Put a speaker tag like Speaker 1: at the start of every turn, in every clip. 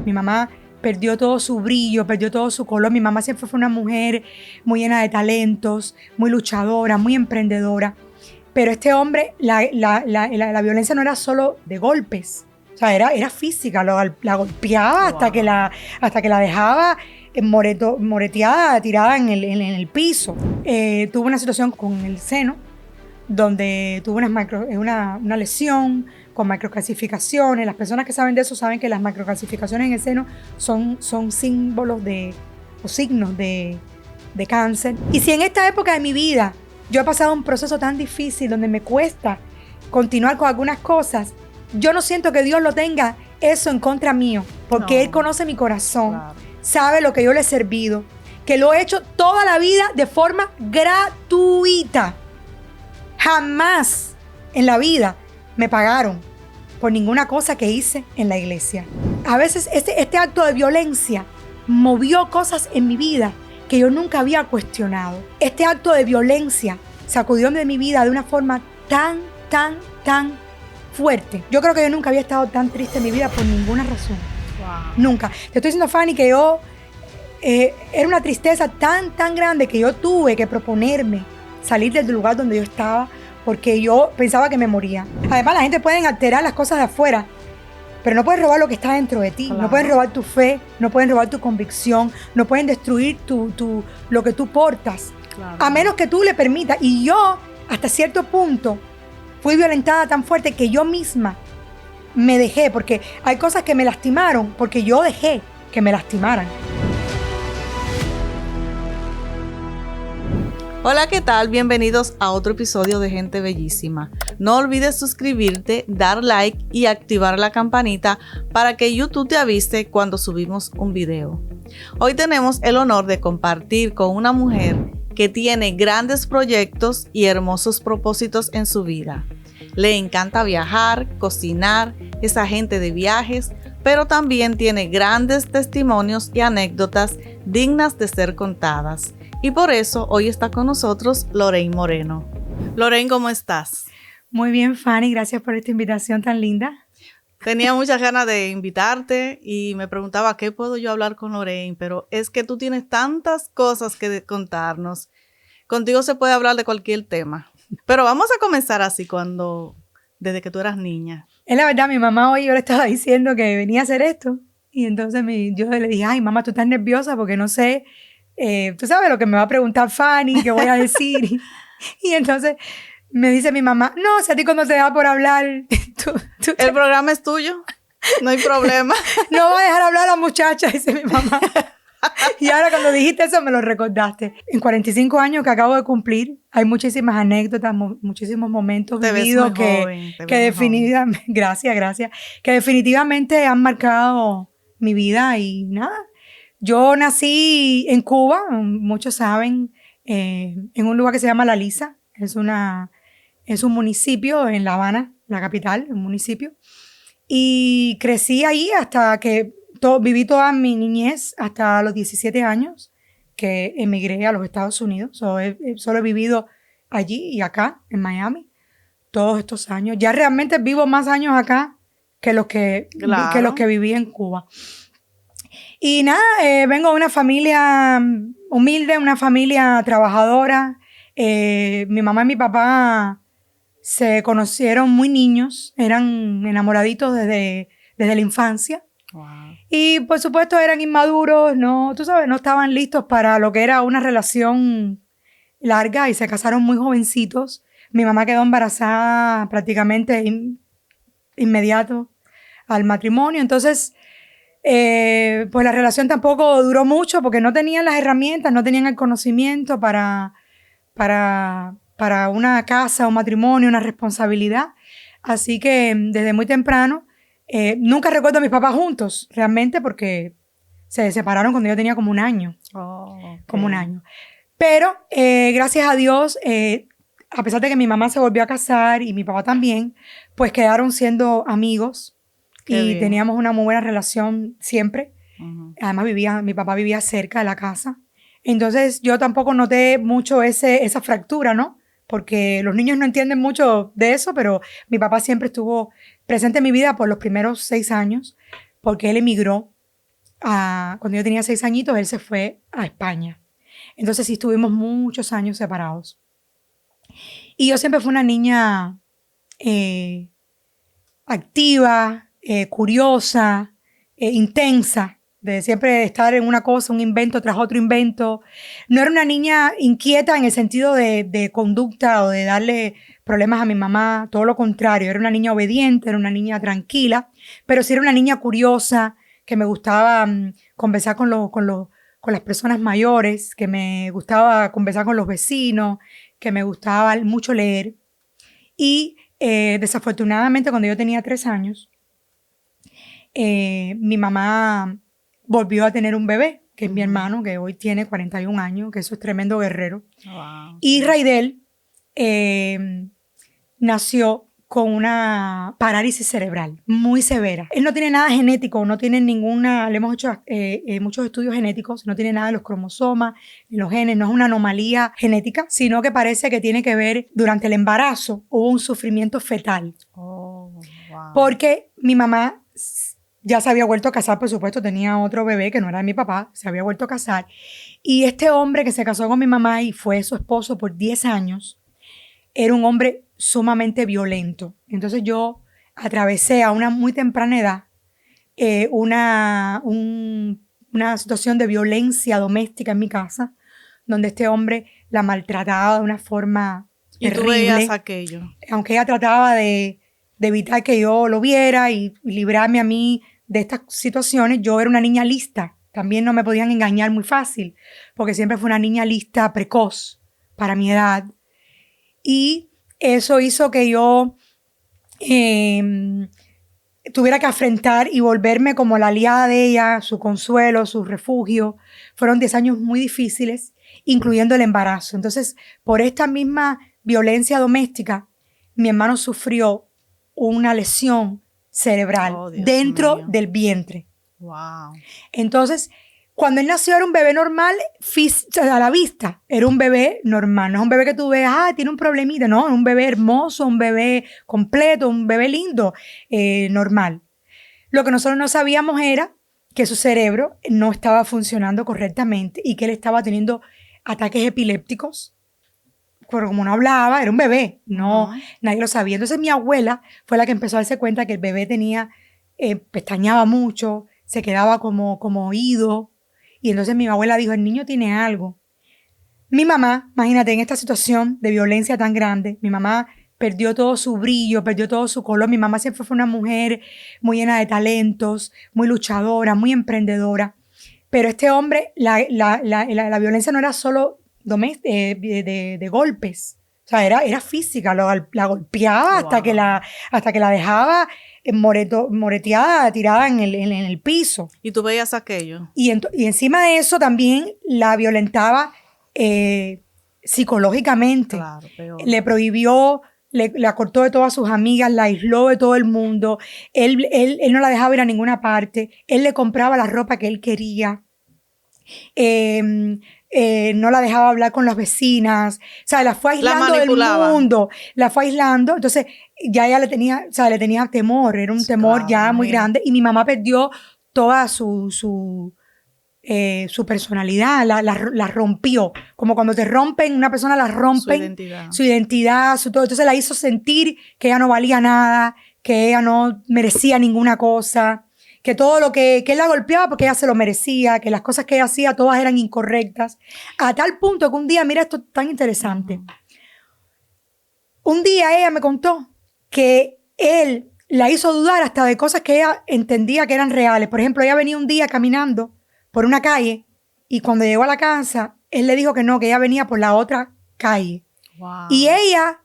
Speaker 1: Mi mamá perdió todo su brillo, perdió todo su color. Mi mamá siempre fue una mujer muy llena de talentos, muy luchadora, muy emprendedora. Pero este hombre, la violencia no era solo de golpes. O sea, era física, la golpeaba hasta que la dejaba moreteada, tirada en el piso. Tuvo una situación con el seno, donde tuvo una lesión con macrocalcificaciones. Las personas que saben de eso saben que las macrocalcificaciones en el seno son símbolos o signos de cáncer. Y si en esta época de mi vida yo he pasado un proceso tan difícil donde me cuesta continuar con algunas cosas, yo no siento que Dios lo tenga eso en contra mío, porque Él conoce mi corazón, claro. Sabe lo que yo le he servido, que lo he hecho toda la vida de forma gratuita. Jamás en la vida me pagaron por ninguna cosa que hice en la iglesia. A veces este acto de violencia movió cosas en mi vida que yo nunca había cuestionado. Este acto de violencia sacudió de mi vida de una forma tan fuerte. Yo creo que yo nunca había estado tan triste en mi vida por ninguna razón. Wow. Nunca. Te estoy diciendo, Fanny, que yo era una tristeza tan grande que yo tuve que proponerme salir del lugar donde yo estaba porque yo pensaba que me moría. Además, la gente puede alterar las cosas de afuera, pero no pueden robar lo que está dentro de ti. Claro. No pueden robar tu fe, no pueden robar tu convicción, no pueden destruir lo que tú portas. Claro. A menos que tú le permitas. Y yo, hasta cierto punto, fui violentada tan fuerte que yo misma me dejé, porque hay cosas que me lastimaron porque yo dejé que me lastimaran.
Speaker 2: Hola, ¿qué tal? Bienvenidos a otro episodio de Gente Bellísima. No olvides suscribirte, dar like y activar la campanita para que YouTube te avise cuando subimos un video. Hoy tenemos el honor de compartir con una mujer que tiene grandes proyectos y hermosos propósitos en su vida. Le encanta viajar, cocinar, es agente de viajes, pero también tiene grandes testimonios y anécdotas dignas de ser contadas. Y por eso hoy está con nosotros Lorraine Moreno. Lorraine, ¿cómo estás?
Speaker 1: Muy bien, Fanny, gracias por esta invitación tan linda.
Speaker 2: Tenía muchas ganas de invitarte y me preguntaba qué puedo yo hablar con Lorraine, pero es que tú tienes tantas cosas que contarnos. Contigo se puede hablar de cualquier tema. Pero vamos a comenzar así desde que tú eras niña.
Speaker 1: Es la verdad, mi mamá hoy yo le estaba diciendo que venía a hacer esto y entonces yo le dije, ay mamá, tú estás nerviosa porque no sé, tú sabes lo que me va a preguntar Fanny, qué voy a decir. y entonces me dice mi mamá, no, si a ti cuando te da por hablar,
Speaker 2: el programa es tuyo, no hay problema.
Speaker 1: No va a dejar hablar a la muchacha, dice mi mamá. Y ahora cuando dijiste eso me lo recordaste. En 45 años que acabo de cumplir, hay muchísimas anécdotas, muchísimos momentos vividos que definitivamente, gracias, que definitivamente han marcado mi vida y nada. Yo nací en Cuba, muchos saben, en un lugar que se llama La Lisa. Es un municipio en La Habana, la capital, un municipio. Y crecí ahí hasta que viví toda mi niñez hasta los 17 años que emigré a los Estados Unidos. Solo he vivido allí y acá, en Miami, todos estos años. Ya realmente vivo más años acá que los que viví en Cuba. Y nada, vengo de una familia humilde, una familia trabajadora. Mi mamá y mi papá se conocieron muy niños, eran enamoraditos desde la infancia. Wow. Y por supuesto eran inmaduros, no estaban listos para lo que era una relación larga y se casaron muy jovencitos. Mi mamá quedó embarazada prácticamente inmediato al matrimonio, entonces pues la relación tampoco duró mucho porque no tenían las herramientas, no tenían el conocimiento para una casa, un matrimonio, una responsabilidad. Así que desde muy temprano, nunca recuerdo a mis papás juntos, realmente, porque se separaron cuando yo tenía como un año. Oh, okay. Como un año. Pero, gracias a Dios, a pesar de que mi mamá se volvió a casar y mi papá también, pues quedaron siendo amigos. Qué y bien. Teníamos una muy buena relación siempre. Uh-huh. Además, mi papá vivía cerca de la casa. Entonces, yo tampoco noté mucho esa fractura, ¿no? Porque los niños no entienden mucho de eso, pero mi papá siempre estuvo presente en mi vida por los primeros 6 años, porque él emigró cuando yo tenía 6 añitos, él se fue a España. Entonces sí estuvimos muchos años separados. Y yo siempre fui una niña activa, curiosa, intensa, de siempre estar en una cosa, un invento tras otro invento. No era una niña inquieta en el sentido de conducta o de darle problemas a mi mamá, todo lo contrario. Era una niña obediente, era una niña tranquila, pero sí era una niña curiosa, que me gustaba conversar con las personas mayores, que me gustaba conversar con los vecinos, que me gustaba mucho leer. Y desafortunadamente, cuando yo tenía 3 años, mi mamá volvió a tener un bebé, que es mi hermano, que hoy tiene 41 años, que eso es tremendo guerrero.
Speaker 2: Wow.
Speaker 1: Y Raidel nació con una parálisis cerebral muy severa. Él no tiene nada genético, no tiene ninguna, le hemos hecho muchos estudios genéticos, no tiene nada de los cromosomas, ni los genes, no es una anomalía genética, sino que parece que tiene que ver, durante el embarazo, hubo un sufrimiento fetal.
Speaker 2: Oh, wow.
Speaker 1: Porque mi mamá ya se había vuelto a casar, por supuesto, tenía otro bebé que no era de mi papá, se había vuelto a casar. Y este hombre que se casó con mi mamá y fue su esposo por 10 años, era un hombre sumamente violento. Entonces yo atravesé a una muy temprana edad una situación de violencia doméstica en mi casa, donde este hombre la maltrataba de una forma terrible.
Speaker 2: ¿Y tú veías aquello?
Speaker 1: Aunque ella trataba de evitar que yo lo viera y librarme a mí de estas situaciones, yo era una niña lista. También no me podían engañar muy fácil, porque siempre fui una niña lista, precoz para mi edad. Y eso hizo que yo tuviera que afrontar y volverme como la aliada de ella, su consuelo, su refugio. Fueron 10 años muy difíciles, incluyendo el embarazo. Entonces, por esta misma violencia doméstica, mi hermano sufrió una lesión cerebral dentro del vientre.
Speaker 2: Wow.
Speaker 1: Entonces, cuando él nació era un bebé normal, a la vista, era un bebé normal. No es un bebé que tú ves, tiene un problemita. No, es un bebé hermoso, un bebé completo, un bebé lindo, normal. Lo que nosotros no sabíamos era que su cerebro no estaba funcionando correctamente y que él estaba teniendo ataques epilépticos. Pero como no hablaba, era un bebé, nadie lo sabía. Entonces mi abuela fue la que empezó a darse cuenta que el bebé pestañeaba mucho, se quedaba como oído. Y entonces mi abuela dijo, el niño tiene algo. Mi mamá, imagínate, en esta situación de violencia tan grande, mi mamá perdió todo su brillo, perdió todo su color. Mi mamá siempre fue una mujer muy llena de talentos, muy luchadora, muy emprendedora. Pero este hombre, la violencia no era solo de golpes. O sea, era física, la golpeaba hasta que la dejaba moreteada, tirada en el piso.
Speaker 2: ¿Y tú veías aquello?
Speaker 1: Y encima de eso también la violentaba psicológicamente.
Speaker 2: Claro, peor.
Speaker 1: Le prohibió, la cortó de todas sus amigas, la aisló de todo el mundo. Él no la dejaba ir a ninguna parte. Él le compraba la ropa que él quería. No la dejaba hablar con las vecinas, o sea, la fue aislando del mundo, la fue aislando. Entonces ya ella le tenía temor, era un temor ya muy grande, y mi mamá perdió toda su personalidad, la rompió, como cuando te rompen, una persona la rompen, su identidad, su todo. Entonces la hizo sentir que ella no valía nada, que ella no merecía ninguna cosa, que todo lo que él la golpeaba porque ella se lo merecía, que las cosas que ella hacía todas eran incorrectas, a tal punto que un día, mira esto tan interesante, un día ella me contó que él la hizo dudar hasta de cosas que ella entendía que eran reales. Por ejemplo, ella venía un día caminando por una calle y cuando llegó a la casa, él le dijo que no, que ella venía por la otra calle.
Speaker 2: Wow.
Speaker 1: Y ella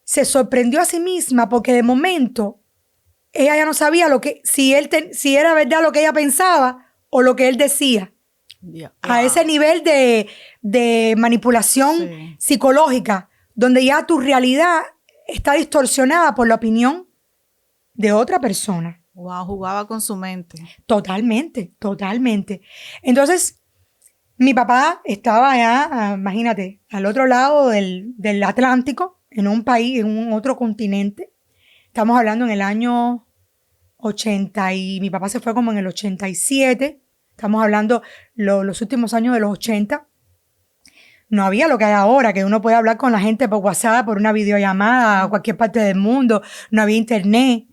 Speaker 1: se sorprendió a sí misma porque de momento ella ya no sabía si era verdad lo que ella pensaba o lo que él decía.
Speaker 2: Yeah. Wow.
Speaker 1: A ese nivel de manipulación psicológica, donde ya tu realidad está distorsionada por la opinión de otra persona.
Speaker 2: Wow, jugaba con su mente.
Speaker 1: Totalmente, totalmente. Entonces, mi papá estaba allá, imagínate, al otro lado del Atlántico, en un país, en un otro continente. Estamos hablando en el año 80 y mi papá se fue como en el 87. Estamos hablando los últimos años de los 80. No había lo que hay ahora, que uno puede hablar con la gente por WhatsApp, por una videollamada a cualquier parte del mundo. No había internet.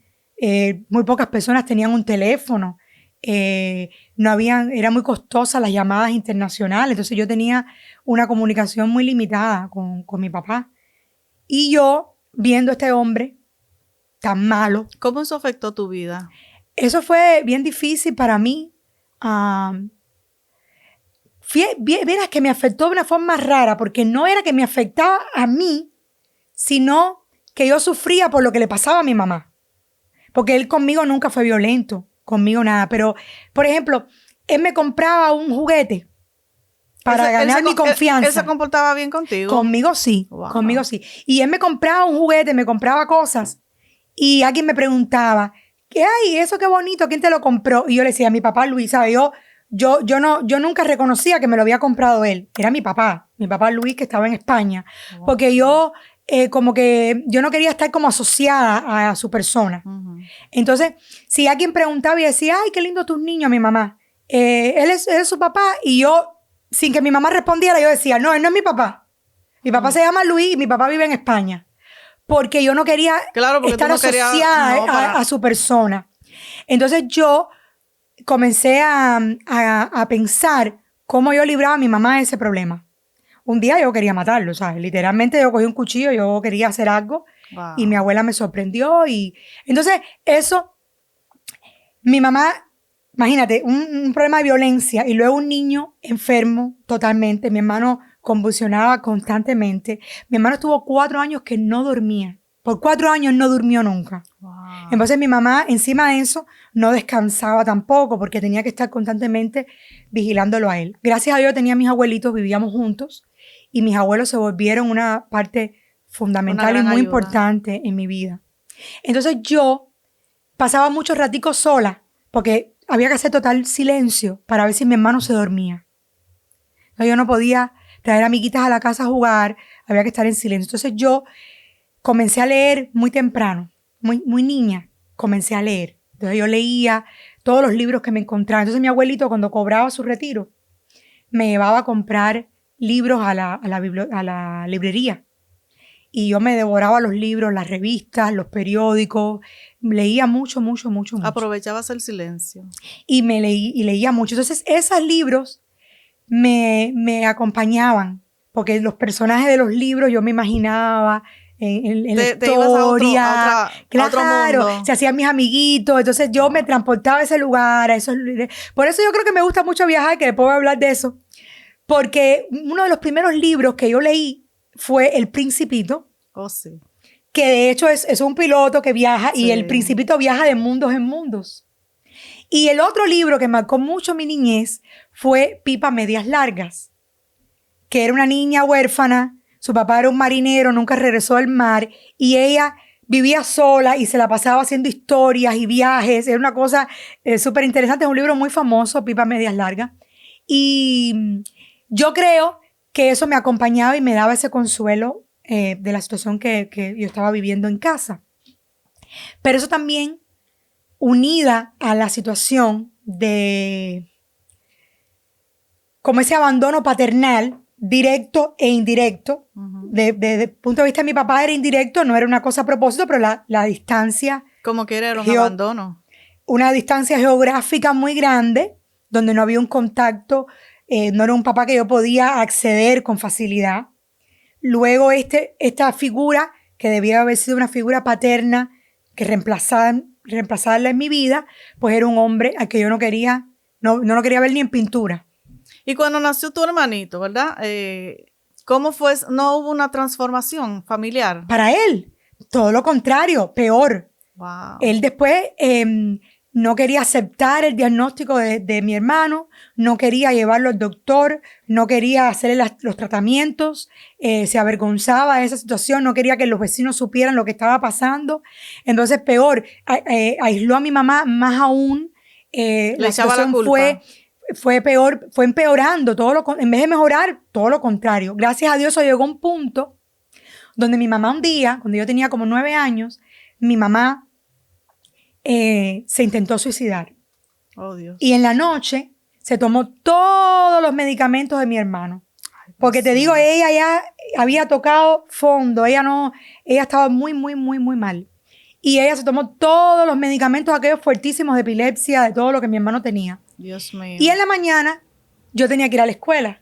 Speaker 1: Muy pocas personas tenían un teléfono. Era muy costosa las llamadas internacionales. Entonces yo tenía una comunicación muy limitada con mi papá. Y yo, viendo a este hombre tan malo.
Speaker 2: ¿Cómo eso afectó tu vida?
Speaker 1: Eso fue bien difícil para mí. Verás que me afectó de una forma rara, porque no era que me afectaba a mí, sino que yo sufría por lo que le pasaba a mi mamá. Porque él conmigo nunca fue violento, conmigo nada. Pero, por ejemplo, él me compraba un juguete para ganar mi confianza.
Speaker 2: ¿Él se comportaba bien contigo?
Speaker 1: Conmigo sí,
Speaker 2: wow.
Speaker 1: Conmigo sí. Y él me compraba un juguete, me compraba cosas. Y alguien me preguntaba, ¿qué hay? Eso qué bonito, ¿quién te lo compró? Y yo le decía, mi papá Luis, ¿sabes? Yo nunca reconocía que me lo había comprado él. Era mi papá Luis, que estaba en España. Wow. Porque yo, como que yo no quería estar como asociada a su persona. Uh-huh. Entonces, si alguien preguntaba y decía, ay, qué lindo tus niños, mi mamá. Él es su papá. Y yo, sin que mi mamá respondiera, yo decía, no, él no es mi papá. Mi papá se llama Luis y mi papá vive en España. Porque yo no quería estar asociada a su persona. Entonces yo comencé a pensar cómo yo libraba a mi mamá de ese problema. Un día yo quería matarlo, ¿sabes? Literalmente yo cogí un cuchillo, yo quería hacer algo. Wow. Y mi abuela me sorprendió. Y entonces eso, mi mamá, imagínate, un problema de violencia y luego un niño enfermo totalmente. Mi hermano convulsionaba constantemente. Mi hermano estuvo 4 años que no dormía. Por 4 años no durmió nunca. Wow. Entonces mi mamá, encima de eso, no descansaba tampoco porque tenía que estar constantemente vigilándolo a él. Gracias a Dios tenía a mis abuelitos, vivíamos juntos y mis abuelos se volvieron una parte fundamental y muy importante en mi vida. Entonces yo pasaba muchos raticos sola porque había que hacer total silencio para ver si mi hermano se dormía. Entonces yo no podía traer amiguitas a la casa a jugar, había que estar en silencio. Entonces yo comencé a leer muy temprano, muy niña, comencé a leer. Entonces yo leía todos los libros que me encontraba. Entonces mi abuelito, cuando cobraba su retiro, me llevaba a comprar libros a la librería. Y yo me devoraba los libros, las revistas, los periódicos. Leía mucho.
Speaker 2: Aprovechabas el silencio.
Speaker 1: Y leía mucho. Entonces esos libros me acompañaban, porque los personajes de los libros yo me imaginaba en la historia. Te ibas a otro mundo. Se hacían mis amiguitos, entonces yo me transportaba a ese lugar, a esos. Por eso yo creo que me gusta mucho viajar, que después voy a hablar de eso, porque uno de los primeros libros que yo leí fue El Principito.
Speaker 2: Oh, sí.
Speaker 1: Que de hecho es un piloto que viaja, sí. Y el Principito viaja de mundos en mundos. Y el otro libro que marcó mucho mi niñez fue Pipa Medias Largas, que era una niña huérfana, su papá era un marinero, nunca regresó al mar, y ella vivía sola y se la pasaba haciendo historias y viajes. Era una cosa súper interesante, es un libro muy famoso, Pipa Medias Largas. Y yo creo que eso me acompañaba y me daba ese consuelo de la situación que yo estaba viviendo en casa. Pero eso también, unida a la situación de como ese abandono paternal, directo e indirecto. Uh-huh. Desde punto de vista de mi papá era indirecto, no era una cosa a propósito, pero la distancia...
Speaker 2: Como que era un abandono.
Speaker 1: Una distancia geográfica muy grande, donde no había un contacto, no era un papá que yo podía acceder con facilidad. Luego esta figura, que debía haber sido una figura paterna, que reemplazarla en mi vida, pues era un hombre al que yo no lo quería ver ni en pintura.
Speaker 2: Y cuando nació tu hermanito, ¿verdad? ¿Cómo fue? ¿No hubo una transformación familiar?
Speaker 1: Para él, todo lo contrario, peor.
Speaker 2: Wow.
Speaker 1: Él después no quería aceptar el diagnóstico de mi hermano, no quería llevarlo al doctor, no quería hacerle los tratamientos, se avergonzaba de esa situación, no quería que los vecinos supieran lo que estaba pasando. Entonces, peor, aisló a mi mamá más aún.
Speaker 2: Le echaba la culpa.
Speaker 1: Fue peor, fue empeorando, en vez de mejorar, todo lo contrario. Gracias a Dios eso llegó a un punto donde mi mamá un día, cuando yo tenía como 9 años, mi mamá se intentó suicidar.
Speaker 2: Oh, Dios.
Speaker 1: Y en la noche se tomó todos los medicamentos de mi hermano. Porque te digo, ella ya había tocado fondo, ella estaba muy, muy, muy, muy mal. Y ella se tomó todos los medicamentos, aquellos fuertísimos de epilepsia, de todo lo que mi hermano tenía.
Speaker 2: Dios mío.
Speaker 1: Y en la mañana yo tenía que ir a la escuela.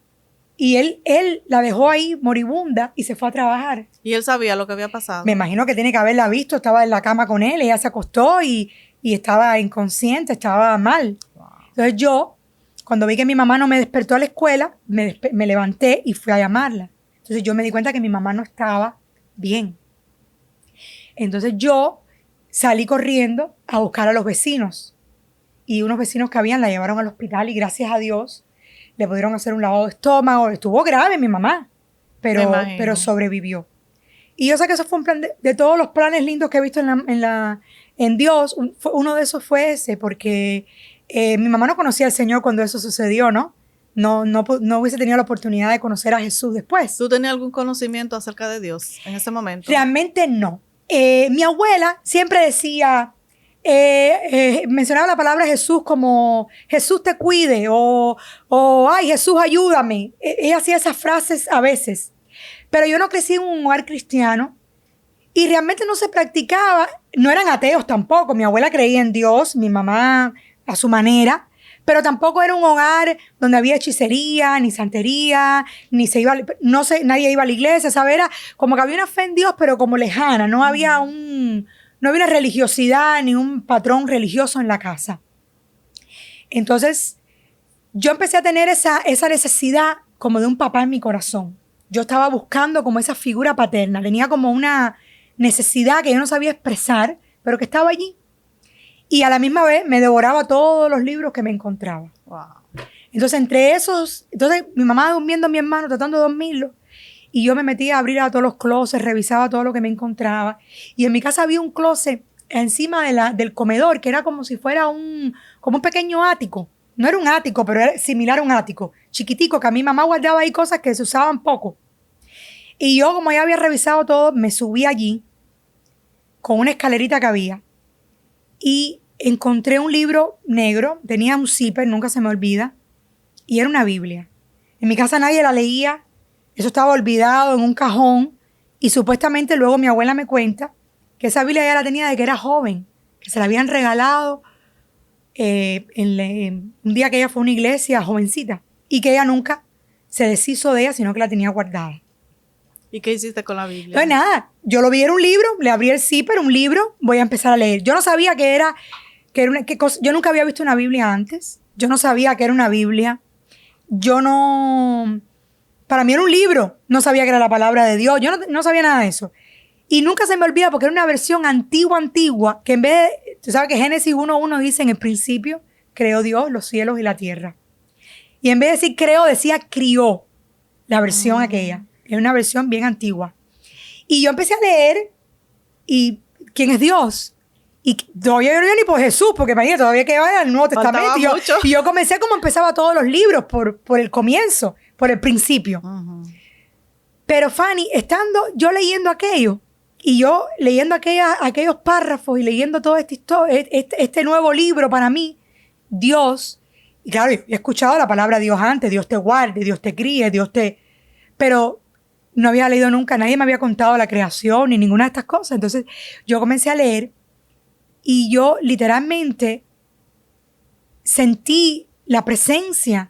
Speaker 1: Y él la dejó ahí moribunda y se fue a trabajar.
Speaker 2: ¿Y él sabía lo que había pasado?
Speaker 1: Me imagino que tiene que haberla visto, estaba en la cama con él, ella se acostó y estaba inconsciente, estaba mal. Wow. Entonces yo, cuando vi que mi mamá no me despertó a la escuela, me levanté y fui a llamarla. Entonces yo me di cuenta que mi mamá no estaba bien. Entonces yo salí corriendo a buscar a los vecinos. Y unos vecinos que habían la llevaron al hospital y gracias a Dios le pudieron hacer un lavado de estómago. Estuvo grave mi mamá, pero sobrevivió. Y yo sé que eso fue un plan de todos los planes lindos que he visto en Dios. Uno de esos fue ese, porque mi mamá no conocía al Señor cuando eso sucedió, ¿no? No hubiese tenido la oportunidad de conocer a Jesús después.
Speaker 2: ¿Tú tenías algún conocimiento acerca de Dios en ese momento?
Speaker 1: Realmente no. Mi abuela siempre decía, mencionaba la palabra Jesús como Jesús te cuide o ay, Jesús ayúdame. Ella hacía esas frases a veces. Pero yo no crecí en un hogar cristiano y realmente no se practicaba. No eran ateos tampoco. Mi abuela creía en Dios, mi mamá a su manera. Pero tampoco era un hogar donde había hechicería, ni santería, nadie iba a la iglesia, ¿sabes? Era como que había una fe en Dios, pero como lejana. No había una religiosidad ni un patrón religioso en la casa. Entonces, yo empecé a tener esa necesidad como de un papá en mi corazón. Yo estaba buscando como esa figura paterna. Tenía como una necesidad que yo no sabía expresar, pero que estaba allí. Y a la misma vez me devoraba todos los libros que me encontraba.
Speaker 2: Wow.
Speaker 1: Entonces, mi mamá durmiendo a mi hermano, tratando de dormirlo. Y yo me metía a abrir a todos los closets, revisaba todo lo que me encontraba. Y en mi casa había un closet encima del comedor, que era como si fuera como un pequeño ático. No era un ático, pero era similar a un ático. Chiquitico, que a mi mamá guardaba ahí cosas que se usaban poco. Y yo, como ya había revisado todo, me subí allí con una escalerita que había. Y encontré un libro negro, tenía un zipper, nunca se me olvida, y era una Biblia. En mi casa nadie la leía, eso estaba olvidado en un cajón, y supuestamente luego mi abuela me cuenta que esa Biblia ya la tenía de que era joven, que se la habían regalado un día que ella fue a una iglesia jovencita, y que ella nunca se deshizo de ella, sino que la tenía guardada.
Speaker 2: ¿Y qué hiciste con la Biblia?
Speaker 1: Pues nada, yo lo vi en un libro, le abrí el zipper, un libro, voy a empezar a leer. Yo no sabía yo nunca había visto una Biblia antes. Yo no sabía que era una Biblia. Para mí era un libro. No sabía que era la palabra de Dios. Yo no sabía nada de eso. Y nunca se me olvida porque era una versión antigua, que en vez de, tú sabes que Génesis 1:1 dice, en el principio creó Dios los cielos y la tierra. Y en vez de decir creó, decía crió, la versión aquella. Es una versión bien antigua. Y yo empecé a leer, y ¿quién es Dios? Y todavía yo no iba ni por Jesús, porque imagínate, todavía quedaba en el Nuevo Testamento. Y yo comencé como empezaba todos los libros, por el comienzo, por el principio. Uh-huh. Pero Fanny, yo leyendo aquello, y yo leyendo aquellos párrafos, y leyendo toda esta historia, este nuevo libro para mí, Dios, y claro, yo he escuchado la palabra Dios antes, Dios te guarde, Dios te críe, pero no había leído nunca, nadie me había contado la creación ni ninguna de estas cosas. Entonces yo comencé a leer y yo literalmente sentí la presencia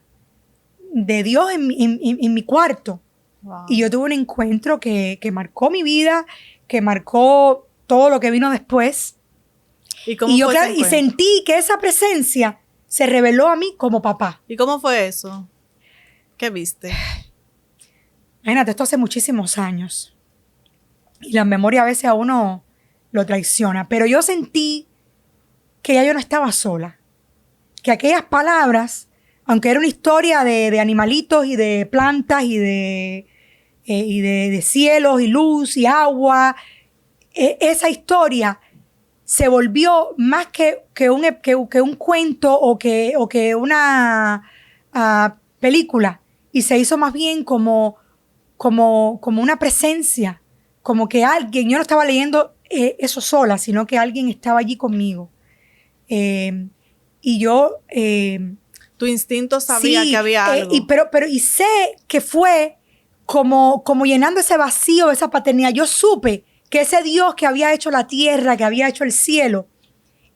Speaker 1: de Dios en mi cuarto. Wow. Y yo tuve un encuentro que marcó mi vida, que marcó todo lo que vino después.
Speaker 2: ¿Y cómo fue ese encuentro?
Speaker 1: Y sentí que esa presencia se reveló a mí como papá.
Speaker 2: ¿Y cómo fue eso? ¿Qué viste?
Speaker 1: Imagínate, esto hace muchísimos años. Y la memoria a veces a uno lo traiciona. Pero yo sentí que ya yo no estaba sola. Que aquellas palabras, aunque era una historia de animalitos y de plantas y de cielos y luz y agua, esa historia se volvió más que un cuento o que una película. Y se hizo más bien como una presencia, como que alguien, yo no estaba leyendo eso sola, sino que alguien estaba allí conmigo. Y yo
Speaker 2: Tu instinto sabía que había algo.
Speaker 1: Y sé que fue como llenando ese vacío, esa paternidad. Yo supe que ese Dios que había hecho la tierra, que había hecho el cielo,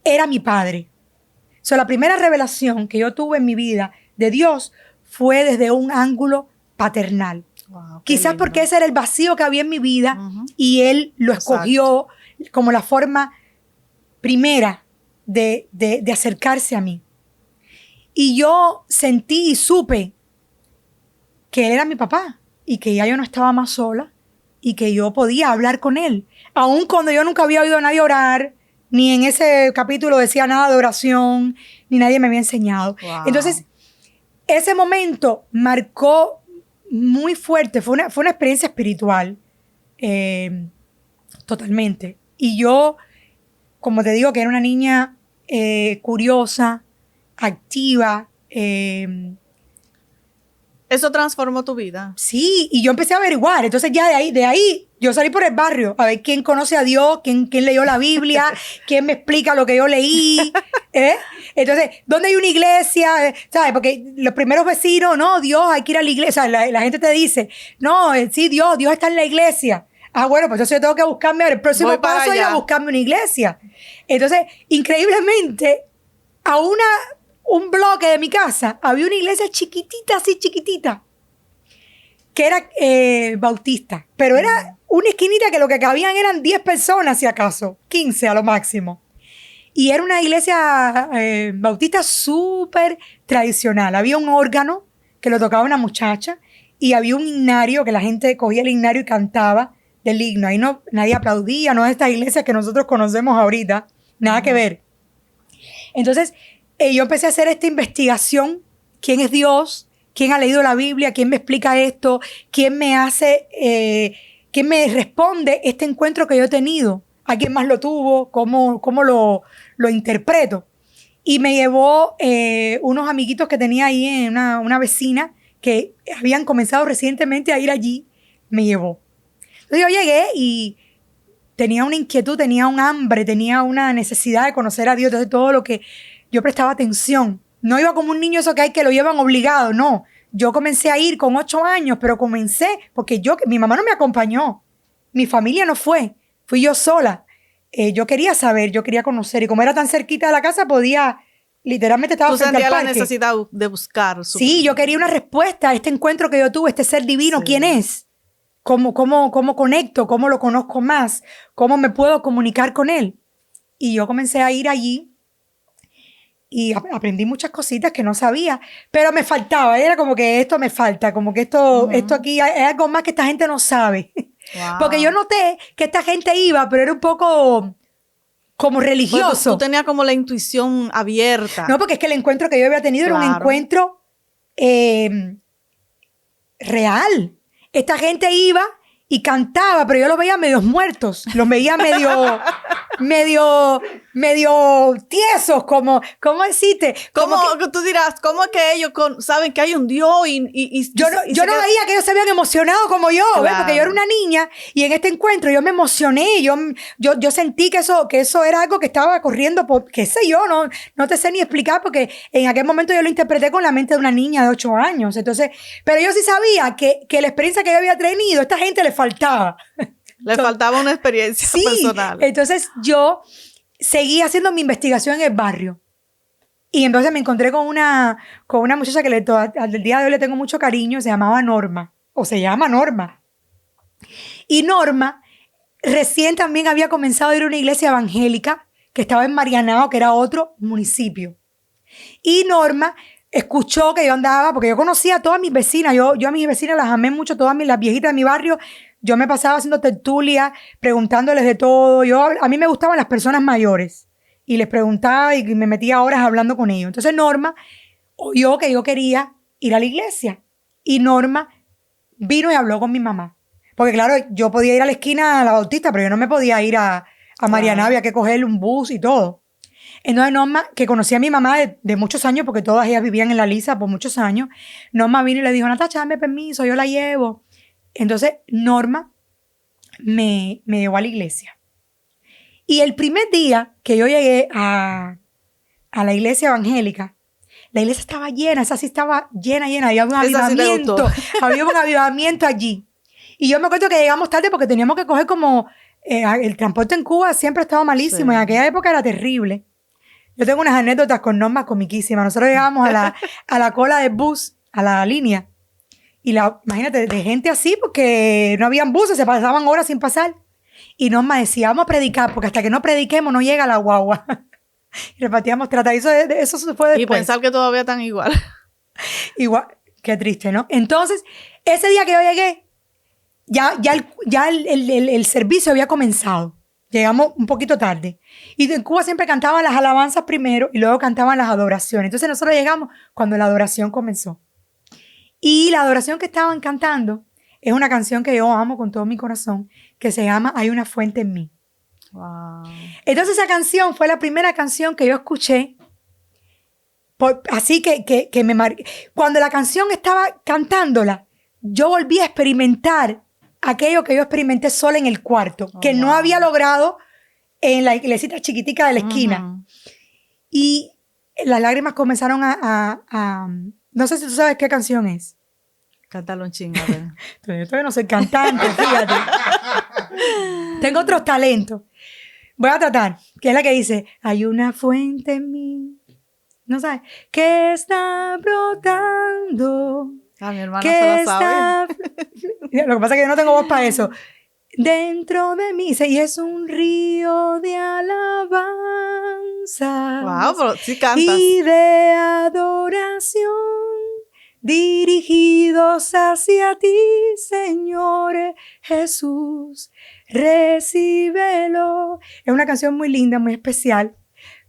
Speaker 1: era mi padre. La primera revelación que yo tuve en mi vida de Dios fue desde un ángulo paternal.
Speaker 2: Wow,
Speaker 1: Quizás
Speaker 2: lindo.
Speaker 1: porque ese era el vacío que había en mi vida y Él lo escogió como la forma primera de acercarse a mí. Y yo sentí y supe que Él era mi papá y que ya yo no estaba más sola y que yo podía hablar con Él. Aun cuando yo nunca había oído a nadie orar, ni en ese capítulo decía nada de oración, ni nadie me había enseñado.
Speaker 2: Wow.
Speaker 1: Entonces, ese momento marcó muy fuerte, fue una experiencia espiritual, totalmente. Y yo, como te digo, que era una niña curiosa, activa.
Speaker 2: ¿Eso transformó tu vida?
Speaker 1: Sí, y yo empecé a averiguar. Entonces ya de ahí yo salí por el barrio a ver quién conoce a Dios, quién leyó la Biblia, quién me explica lo que yo leí. Entonces, ¿dónde hay una iglesia? ¿Sabes? Porque los primeros vecinos, no, Dios, hay que ir a la iglesia. O sea, la gente te dice, no, sí, Dios está en la iglesia. Ah, bueno, pues entonces yo tengo que buscarme, el próximo paso es ir a buscarme una iglesia. Entonces, increíblemente, a un bloque de mi casa había una iglesia chiquitita, así chiquitita, que era bautista, pero era una esquinita que lo que cabían eran 10 personas, si acaso, 15 a lo máximo. Y era una iglesia bautista súper tradicional. Había un órgano que lo tocaba una muchacha y había un himnario que la gente cogía el himnario y cantaba del himno. Ahí no, nadie aplaudía, no es esta iglesia que nosotros conocemos ahorita, nada que ver. Entonces, yo empecé a hacer esta investigación. ¿Quién es Dios? ¿Quién ha leído la Biblia? ¿Quién me explica esto? ¿Quién me hace, quién me responde este encuentro que yo he tenido? ¿Alguien más lo tuvo? ¿Cómo lo interpreto? Y me llevó unos amiguitos que tenía ahí, una vecina, que habían comenzado recientemente a ir allí. Me llevó. Entonces yo llegué y tenía una inquietud, tenía un hambre, tenía una necesidad de conocer a Dios. Entonces todo lo que yo prestaba atención. No iba como un niño eso que hay que lo llevan obligado, no. Yo comencé a ir con 8 años, pero comencé porque mi mamá no me acompañó. Mi familia no fue. Fui yo sola. Yo quería saber, yo quería conocer. Y como era tan cerquita de la casa, podía, literalmente estaba frente al parque.
Speaker 2: ¿Tú sentías la necesidad de buscar?
Speaker 1: Sí, yo quería una respuesta a este encuentro que yo tuve, este ser divino. Sí. ¿Quién es? ¿Cómo conecto? ¿Cómo lo conozco más? ¿Cómo me puedo comunicar con él? Y yo comencé a ir allí. Y aprendí muchas cositas que no sabía, pero me faltaba. Era como que esto me falta, como que esto aquí es algo más que esta gente no sabe. Wow. Porque yo noté que esta gente iba, pero era un poco como religioso.
Speaker 2: Pues tú tenías como la intuición abierta.
Speaker 1: No, porque es que el encuentro que yo había tenido era un encuentro real. Esta gente iba y cantaba, pero yo los veía medios muertos. Los veía medio tiesos, ¿cómo decirte?
Speaker 2: ¿Cómo tú dirás? ¿Cómo es que ellos saben que hay un Dios
Speaker 1: yo no veía que ellos se habían emocionado como yo, claro. ¿Ves? Porque yo era una niña y en este encuentro yo me emocioné, yo sentí que eso era algo que estaba corriendo por, qué sé yo, no te sé ni explicar porque en aquel momento yo lo interpreté con la mente de una niña de 8 años, entonces, pero yo sí sabía que la experiencia que yo había tenido, a esta gente le faltaba.
Speaker 2: Le faltaba una experiencia personal.
Speaker 1: Entonces yo seguí haciendo mi investigación en el barrio. Y entonces me encontré con una muchacha que al día de hoy le tengo mucho cariño, se llamaba Norma, o se llama Norma. Y Norma recién también había comenzado a ir a una iglesia evangélica que estaba en Marianao, que era otro municipio. Y Norma escuchó que yo andaba, porque yo conocía a todas mis vecinas, yo a mis vecinas las amé mucho, las viejitas de mi barrio. Yo me pasaba haciendo tertulia, preguntándoles de todo. A mí me gustaban las personas mayores. Y les preguntaba y me metía horas hablando con ellos. Entonces Norma oyó que yo quería ir a la iglesia. Y Norma vino y habló con mi mamá. Porque claro, yo podía ir a la esquina a la Bautista, pero yo no me podía ir a Marianao, había que coger un bus y todo. Entonces Norma, que conocía a mi mamá de muchos años, porque todas ellas vivían en La Lisa por muchos años, Norma vino y le dijo, Natacha, dame permiso, yo la llevo. Entonces, Norma me llevó a la iglesia. Y el primer día que yo llegué a la iglesia evangélica, La iglesia estaba llena, esa sí estaba llena. Había un
Speaker 2: Esa sí le
Speaker 1: avivamiento.
Speaker 2: gustó.
Speaker 1: Había un avivamiento allí. Y yo me acuerdo que llegamos tarde porque teníamos que coger como... el transporte en Cuba siempre estaba malísimo.
Speaker 2: Sí.
Speaker 1: En aquella época era terrible. Yo tengo unas anécdotas con Norma comiquísimas. Nosotros llegábamos a la cola del bus, a la línea. Y imagínate, de gente así, porque no habían buses, se pasaban horas sin pasar. Y Norma decía, vamos a predicar, porque hasta que no prediquemos no llega la guagua. Y repartíamos trata. Eso fue después.
Speaker 2: Y pensar que todavía están igual.
Speaker 1: Igual, qué triste, ¿no? Entonces, ese día que yo llegué, ya el servicio había comenzado. Llegamos un poquito tarde. Y en Cuba siempre cantaban las alabanzas primero y luego cantaban las adoraciones. Entonces nosotros llegamos cuando la adoración comenzó. Y la adoración que estaban cantando es una canción que yo amo con todo mi corazón, que se llama Hay una fuente en mí.
Speaker 2: Wow.
Speaker 1: Entonces esa canción fue la primera canción que yo escuché. Así que me marcó. Cuando la canción estaba cantándola, yo volví a experimentar aquello que yo experimenté sola en el cuarto, que no había logrado en la iglesita chiquitica de la esquina. Y las lágrimas comenzaron no sé si tú sabes qué canción es.
Speaker 2: Cántalo un chingo, a ver.
Speaker 1: Yo todavía no soy cantante, fíjate. Tengo otros talentos. Voy a tratar, que es la que dice, hay una fuente en mí, ¿no sabes? Que está brotando.
Speaker 2: Mi hermana se la sabe.
Speaker 1: Lo que pasa es que yo no tengo voz para eso. Dentro de mí, y es un río de alabanza.
Speaker 2: Wow, pero sí cantas.
Speaker 1: Y de adoración dirigidos hacia ti, Señor Jesús, recíbelo. Es una canción muy linda, muy especial,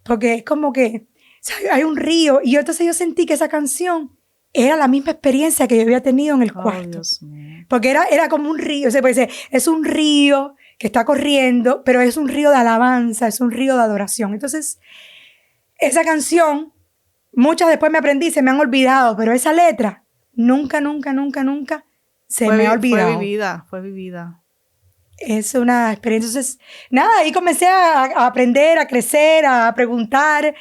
Speaker 1: porque es como que hay un río, y entonces yo sentí que esa canción era la misma experiencia que yo había tenido en el cuarto.
Speaker 2: Dios mío. Porque
Speaker 1: era como un río, o sea, puede ser, es un río que está corriendo, pero es un río de alabanza, es un río de adoración. Entonces, esa canción, muchas después me aprendí, se me han olvidado, pero esa letra nunca se me ha olvidado.
Speaker 2: Fue vivida.
Speaker 1: Es una experiencia. Entonces, nada, ahí comencé a aprender, a crecer, a preguntar.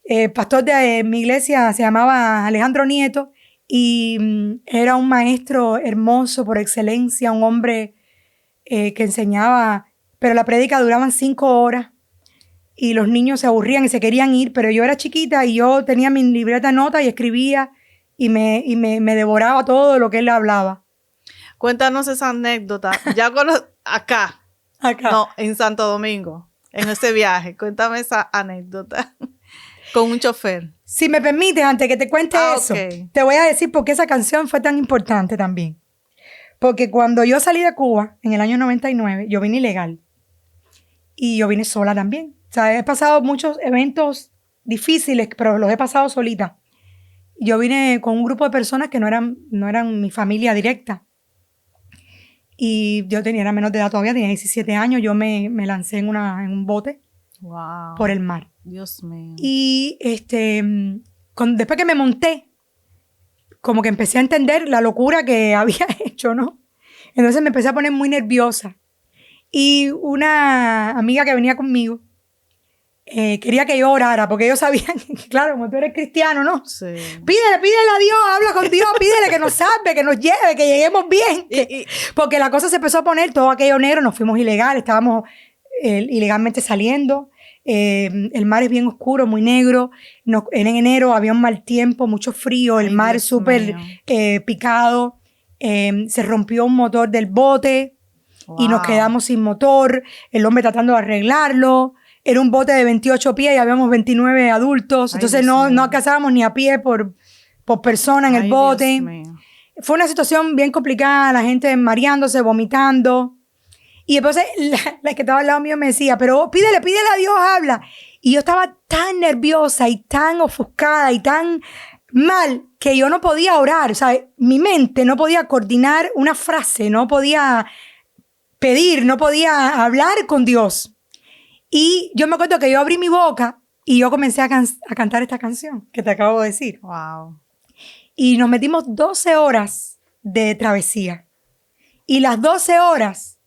Speaker 1: El pastor de mi iglesia se llamaba Alejandro Nieto y era un maestro hermoso por excelencia, un hombre que enseñaba, pero la prédica duraban 5 horas y los niños se aburrían y se querían ir, pero yo era chiquita y yo tenía mi libreta de notas y escribía y me devoraba todo lo que él hablaba.
Speaker 2: Cuéntanos esa anécdota. Ya acá. No, en Santo Domingo, en ese viaje. Cuéntame esa anécdota. Con un chofer.
Speaker 1: Si me permites, antes que te cuente eso, te voy a decir por qué esa canción fue tan importante también. Porque cuando yo salí de Cuba, en el año 99, yo vine ilegal. Y yo vine sola también. O sea, he pasado muchos eventos difíciles, pero los he pasado solita. Yo vine con un grupo de personas que no eran mi familia directa. Y yo era menor de edad todavía, tenía 17 años. Yo me lancé en un bote por el mar.
Speaker 2: Dios mío.
Speaker 1: Y después que me monté, como que empecé a entender la locura que había hecho, ¿no? Entonces me empecé a poner muy nerviosa. Y una amiga que venía conmigo quería que yo orara, porque ellos sabían que, claro, como tú eres cristiano, ¿no?
Speaker 2: Sí.
Speaker 1: Pídele a Dios, habla con Dios, pídele que nos salve, que nos lleve, que lleguemos bien. Porque la cosa se empezó a poner todo aquello negro, nos fuimos ilegales, estábamos ilegalmente saliendo. El mar es bien oscuro, muy negro. En enero había un mal tiempo, mucho frío, el mar súper picado. Se rompió un motor del bote y nos quedamos sin motor. El hombre tratando de arreglarlo. Era un bote de 28 pies y habíamos 29 adultos. Entonces no alcanzábamos ni a pie por persona en el bote. Fue una situación bien complicada, la gente mareándose, vomitando. Y entonces la que estaba al lado mío me decía, pero pídele a Dios, habla. Y yo estaba tan nerviosa y tan ofuscada y tan mal que yo no podía orar. O sea, mi mente no podía coordinar una frase, no podía pedir, no podía hablar con Dios. Y yo me acuerdo que yo abrí mi boca y yo comencé a cantar esta canción que te acabo de decir.
Speaker 2: Wow.
Speaker 1: Y nos metimos 12 horas de travesía. Y las 12 horas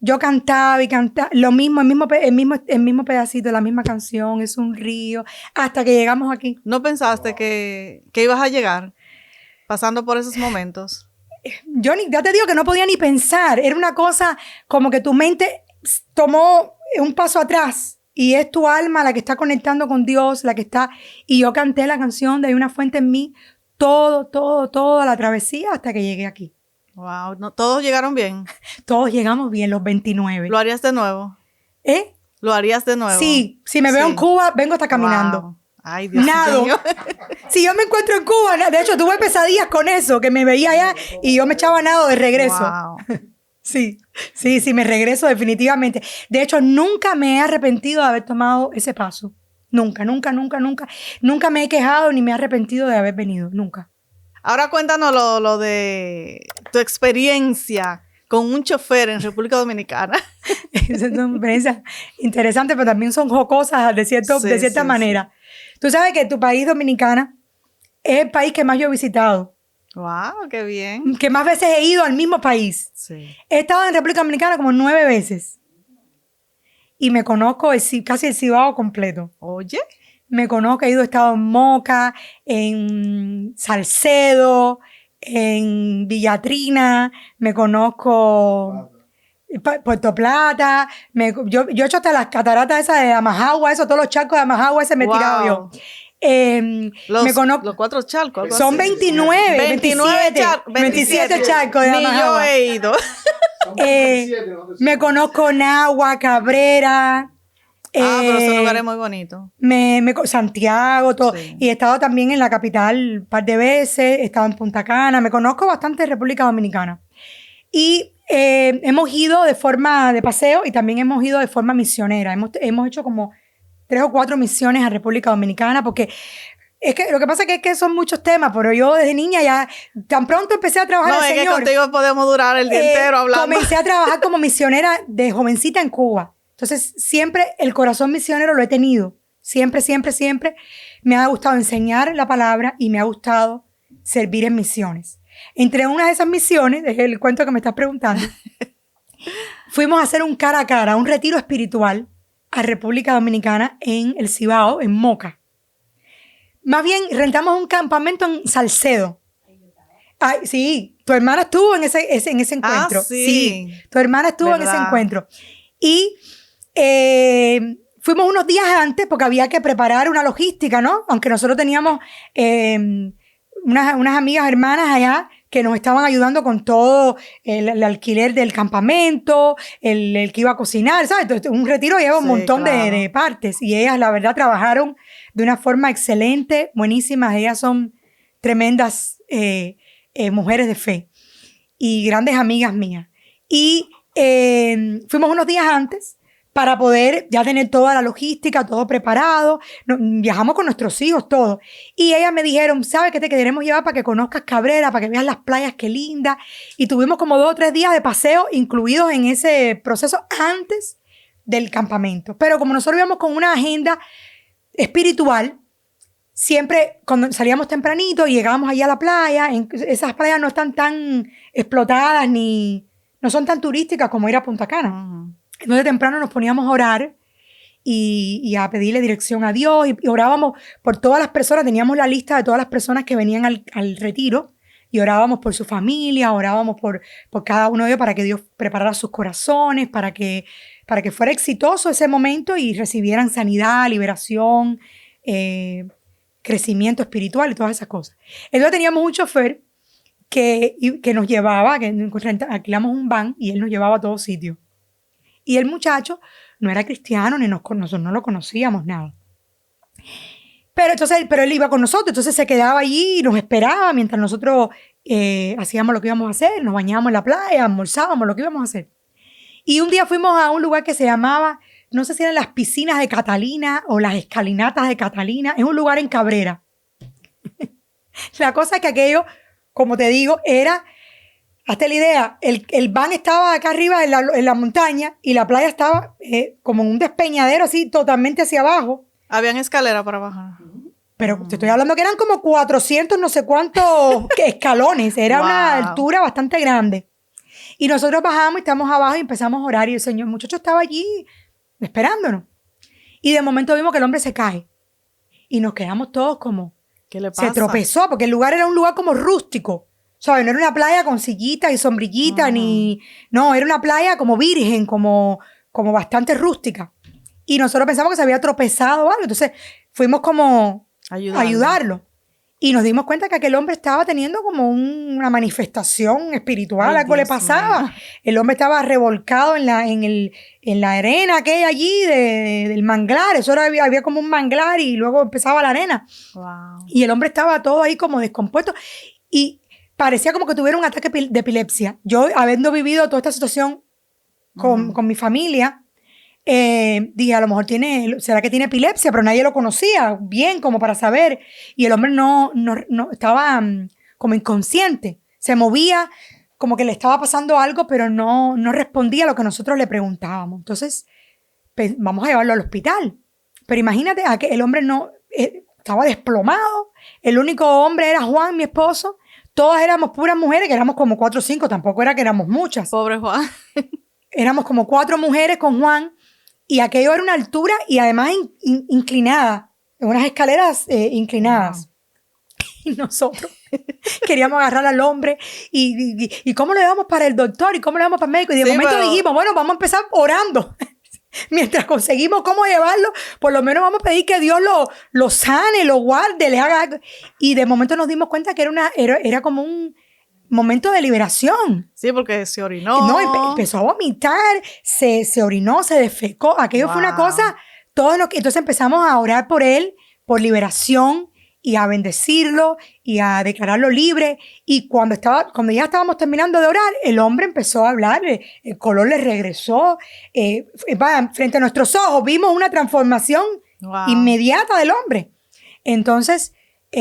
Speaker 1: yo cantaba y cantaba, lo mismo, el mismo pedacito, la misma canción, es un río, hasta que llegamos aquí.
Speaker 2: ¿No pensaste que ibas a llegar pasando por esos momentos?
Speaker 1: Ya te digo que no podía ni pensar, era una cosa como que tu mente tomó un paso atrás y es tu alma la que está conectando con Dios, la que está, y yo canté la canción de Hay una fuente en mí, toda la travesía hasta que llegué aquí.
Speaker 2: Wow, no, ¿todos llegaron bien?
Speaker 1: Todos llegamos bien, los 29.
Speaker 2: ¿Lo harías de nuevo?
Speaker 1: ¿Eh?
Speaker 2: ¿Lo harías de nuevo?
Speaker 1: Sí, si me veo en Cuba, vengo hasta caminando.
Speaker 2: Wow. Ay, Dios
Speaker 1: Nado.
Speaker 2: mío.
Speaker 1: Si yo me encuentro en Cuba, de hecho tuve pesadillas con eso, que me veía allá y yo me echaba nado de regreso.
Speaker 2: Wow.
Speaker 1: Sí, me regreso definitivamente. De hecho, nunca me he arrepentido de haber tomado ese paso. Nunca me he quejado ni me he arrepentido de haber venido, nunca.
Speaker 2: Ahora cuéntanos lo de tu experiencia con un chofer en República Dominicana.
Speaker 1: Esa es una experiencia interesante, pero también son jocosas de cierta manera. Sí. Tú sabes que tu país, Dominicana, es el país que más yo he visitado.
Speaker 2: ¡Wow! ¡Qué bien!
Speaker 1: Que más veces he ido al mismo país.
Speaker 2: Sí.
Speaker 1: He estado en República Dominicana como 9 veces. Y me conozco casi el Cibao completo.
Speaker 2: Oye.
Speaker 1: Me conozco, he estado en Moca, en Salcedo, en Villatrina, me conozco Puerto Plata, yo he hecho hasta las cataratas esas de Amajagua, todos los charcos de Amajagua, ese me he tirado yo.
Speaker 2: Los 4 charcos.
Speaker 1: Son 29, 27 charcos de Amajagua.
Speaker 2: Ni yo he ido.
Speaker 1: Me conozco Nagua, Cabrera.
Speaker 2: Pero ese lugar es muy bonito.
Speaker 1: Santiago, todo. Sí. Y he estado también en la capital un par de veces, he estado en Punta Cana, me conozco bastante de República Dominicana. Y hemos ido de forma de paseo y también hemos ido de forma misionera. Hemos hecho como 3 o 4 misiones a República Dominicana porque es que lo que pasa es que son muchos temas, pero yo desde niña ya, tan pronto empecé a trabajar
Speaker 2: el Señor. No, es que contigo podemos durar el día entero hablando.
Speaker 1: Comencé a trabajar como misionera de jovencita en Cuba. Entonces, siempre el corazón misionero lo he tenido. Siempre me ha gustado enseñar la palabra y me ha gustado servir en misiones. Entre una de esas misiones, es el cuento que me estás preguntando, fuimos a hacer un cara a cara, un retiro espiritual a República Dominicana en el Cibao, en Moca. Más bien, rentamos un campamento en Salcedo. Ay, sí, tu hermana estuvo en ese encuentro.
Speaker 2: Ah, sí.
Speaker 1: Tu hermana estuvo en ese encuentro. Y fuimos unos días antes porque había que preparar una logística, ¿no? Aunque nosotros teníamos unas amigas hermanas allá que nos estaban ayudando con todo el alquiler del campamento, el que iba a cocinar, ¿sabes? Entonces, un retiro lleva un montón de partes y ellas, la verdad, trabajaron de una forma excelente, buenísimas. Ellas son tremendas mujeres de fe y grandes amigas mías. Y fuimos unos días antes para poder ya tener toda la logística, todo preparado. Viajamos con nuestros hijos, todo. Y ellas me dijeron, ¿sabes qué te queremos llevar para que conozcas Cabrera, para que veas las playas, qué linda? Y tuvimos como 2 o 3 días de paseo incluidos en ese proceso antes del campamento. Pero como nosotros íbamos con una agenda espiritual, siempre cuando salíamos tempranito y llegábamos allá a la playa, esas playas no están tan explotadas ni no son tan turísticas como ir a Punta Cana. Uh-huh. Entonces temprano nos poníamos a orar y a pedirle dirección a Dios y orábamos por todas las personas, teníamos la lista de todas las personas que venían al retiro y orábamos por su familia, orábamos por cada uno de ellos para que Dios preparara sus corazones, para que fuera exitoso ese momento y recibieran sanidad, liberación, crecimiento espiritual y todas esas cosas. Entonces teníamos un chofer que nos llevaba, que alquilamos un van y él nos llevaba a todos sitios. Y el muchacho no era cristiano, nosotros no lo conocíamos, nada. Pero él iba con nosotros, entonces se quedaba allí y nos esperaba mientras nosotros hacíamos lo que íbamos a hacer, nos bañábamos en la playa, almorzábamos, lo que íbamos a hacer. Y un día fuimos a un lugar que se llamaba, no sé si eran las piscinas de Catalina o las escalinatas de Catalina, es un lugar en Cabrera. La cosa es que aquello, como te digo, era... Hazte la idea, el van estaba acá arriba en la montaña y la playa estaba como en un despeñadero así totalmente hacia abajo.
Speaker 2: Habían escaleras para bajar.
Speaker 1: Pero te estoy hablando que eran como 400 no sé cuántos escalones. Era una altura bastante grande. Y nosotros bajamos y estamos abajo y empezamos a orar y el muchacho estaba allí esperándonos. Y de momento vimos que el hombre se cae. Y nos quedamos todos como...
Speaker 2: ¿Qué le pasa?
Speaker 1: Se tropezó porque el lugar era un lugar como rústico. ¿Sabes? No era una playa con sillitas y sombrillitas ni... No, era una playa como virgen, como bastante rústica. Y nosotros pensamos que se había tropezado o algo. Entonces fuimos como a ayudarlo. Y nos dimos cuenta que aquel hombre estaba teniendo como una manifestación espiritual, algo le pasaba. El hombre estaba revolcado en la arena aquella allí del manglar. Eso había como un manglar y luego empezaba la arena.
Speaker 2: Wow.
Speaker 1: Y el hombre estaba todo ahí como descompuesto. Y parecía como que tuviera un ataque de epilepsia. Yo, habiendo vivido toda esta situación con mi familia, dije, a lo mejor será que tiene epilepsia, pero nadie lo conocía bien como para saber. Y el hombre no estaba como inconsciente. Se movía como que le estaba pasando algo, pero no respondía a lo que nosotros le preguntábamos. Entonces, vamos a llevarlo al hospital. Pero imagínate, el hombre estaba desplomado. El único hombre era Juan, mi esposo. Todas éramos puras mujeres, que éramos como 4 o 5, tampoco era que éramos muchas.
Speaker 2: Pobre Juan.
Speaker 1: Éramos como 4 mujeres con Juan. Y aquello era una altura y además inclinada, en unas escaleras inclinadas. Y nosotros queríamos agarrar al hombre y ¿cómo lo llevamos para el doctor? ¿Y cómo lo llevamos para el médico? Y de momento dijimos, bueno, vamos a empezar orando. Mientras conseguimos cómo llevarlo, por lo menos vamos a pedir que Dios lo sane, lo guarde, le haga algo. Y de momento nos dimos cuenta que era como un momento de liberación.
Speaker 2: Sí, porque se orinó.
Speaker 1: No, empezó a vomitar, se orinó, se defecó. Aquello fue una cosa, entonces empezamos a orar por él, por liberación, y a bendecirlo, y a declararlo libre. Y cuando ya estábamos terminando de orar, el hombre empezó a hablar, el color le regresó. Frente a nuestros ojos vimos una transformación inmediata del hombre. Entonces,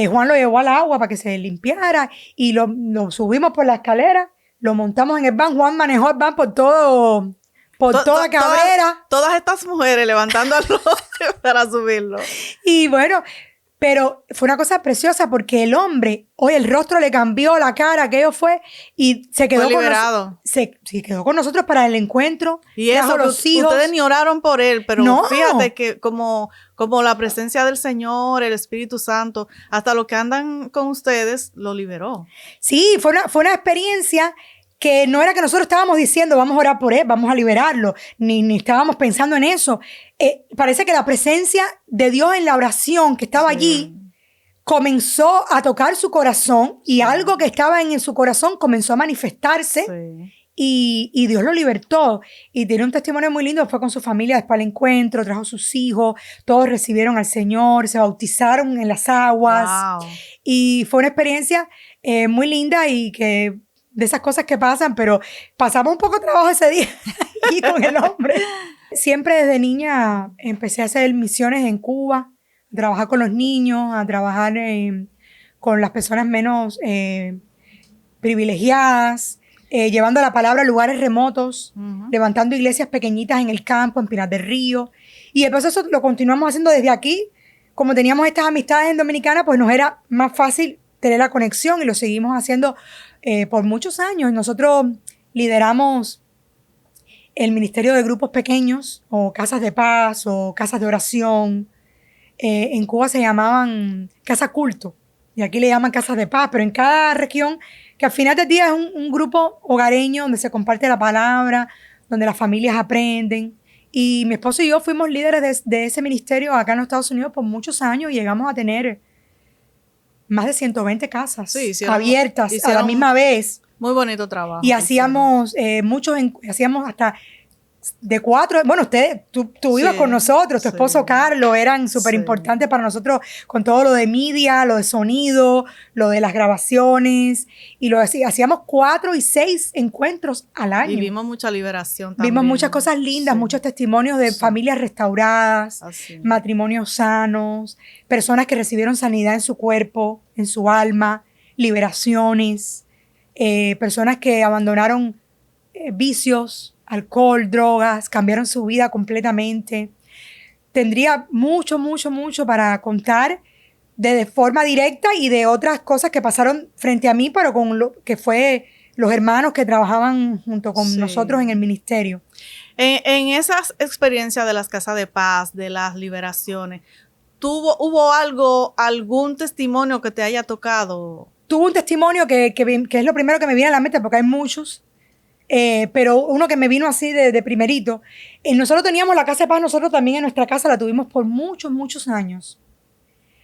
Speaker 1: Juan lo llevó al agua para que se limpiara y lo subimos por la escalera, lo montamos en el van. Juan manejó el van por toda Cabrera.
Speaker 2: Todas estas mujeres levantando el rostro para subirlo.
Speaker 1: Y bueno, pero fue una cosa preciosa porque el hombre, hoy el rostro le cambió, la cara, aquello fue, y se quedó
Speaker 2: liberado.
Speaker 1: Se quedó con nosotros para el encuentro.
Speaker 2: Y eso,
Speaker 1: los hijos.
Speaker 2: Ustedes ni oraron por él, pero
Speaker 1: no.
Speaker 2: Fíjate que como la presencia del Señor, el Espíritu Santo, hasta los que andan con ustedes, lo liberó.
Speaker 1: Sí, fue una experiencia que no era que nosotros estábamos diciendo, vamos a orar por él, vamos a liberarlo, ni estábamos pensando en eso. Parece que la presencia de Dios en la oración que estaba allí comenzó a tocar su corazón y algo que estaba en su corazón comenzó a manifestarse y Dios lo libertó. Y tiene un testimonio muy lindo, fue con su familia después al encuentro, trajo a sus hijos, todos recibieron al Señor, se bautizaron en las aguas. Wow. Y fue una experiencia muy linda y que... de esas cosas que pasan, pero pasamos un poco de trabajo ese día y con el hombre. Siempre desde niña empecé a hacer misiones en Cuba, a trabajar con los niños, a trabajar con las personas menos privilegiadas, llevando la palabra a lugares remotos, levantando iglesias pequeñitas en el campo, en Pinar del Río. Y después eso lo continuamos haciendo desde aquí. Como teníamos estas amistades en Dominicana, pues nos era más fácil tener la conexión y lo seguimos haciendo por muchos años. Nosotros lideramos el ministerio de grupos pequeños o casas de paz o casas de oración. En Cuba se llamaban casa culto y aquí le llaman casas de paz, pero en cada región, que al final del día es un grupo hogareño donde se comparte la palabra, donde las familias aprenden. Y mi esposo y yo fuimos líderes de ese ministerio acá en los Estados Unidos por muchos años y llegamos a tener más de 120 casas abiertas a la misma vez.
Speaker 2: Muy bonito trabajo.
Speaker 1: Y hacíamos hacíamos hasta de 4, bueno, tú ibas con nosotros, tu esposo Carlos, eran súper importantes para nosotros con todo lo de media, lo de sonido, lo de las grabaciones, y hacíamos 4 y 6 encuentros al año.
Speaker 2: Y vimos mucha liberación también.
Speaker 1: Vimos muchas cosas lindas, muchos testimonios de familias restauradas, matrimonios sanos, personas que recibieron sanidad en su cuerpo, en su alma, liberaciones, personas que abandonaron vicios, alcohol, drogas, cambiaron su vida completamente. Tendría mucho para contar de forma directa y de otras cosas que pasaron frente a mí, pero con lo que fue los hermanos que trabajaban junto con nosotros en el ministerio.
Speaker 2: En esas experiencias de las casas de paz, de las liberaciones, ¿hubo algún testimonio que te haya tocado?
Speaker 1: Tuve un testimonio que es lo primero que me viene a la mente, porque hay muchos, pero uno que me vino así de primerito. Nosotros teníamos la casa de paz, nosotros también en nuestra casa la tuvimos por muchos, muchos años.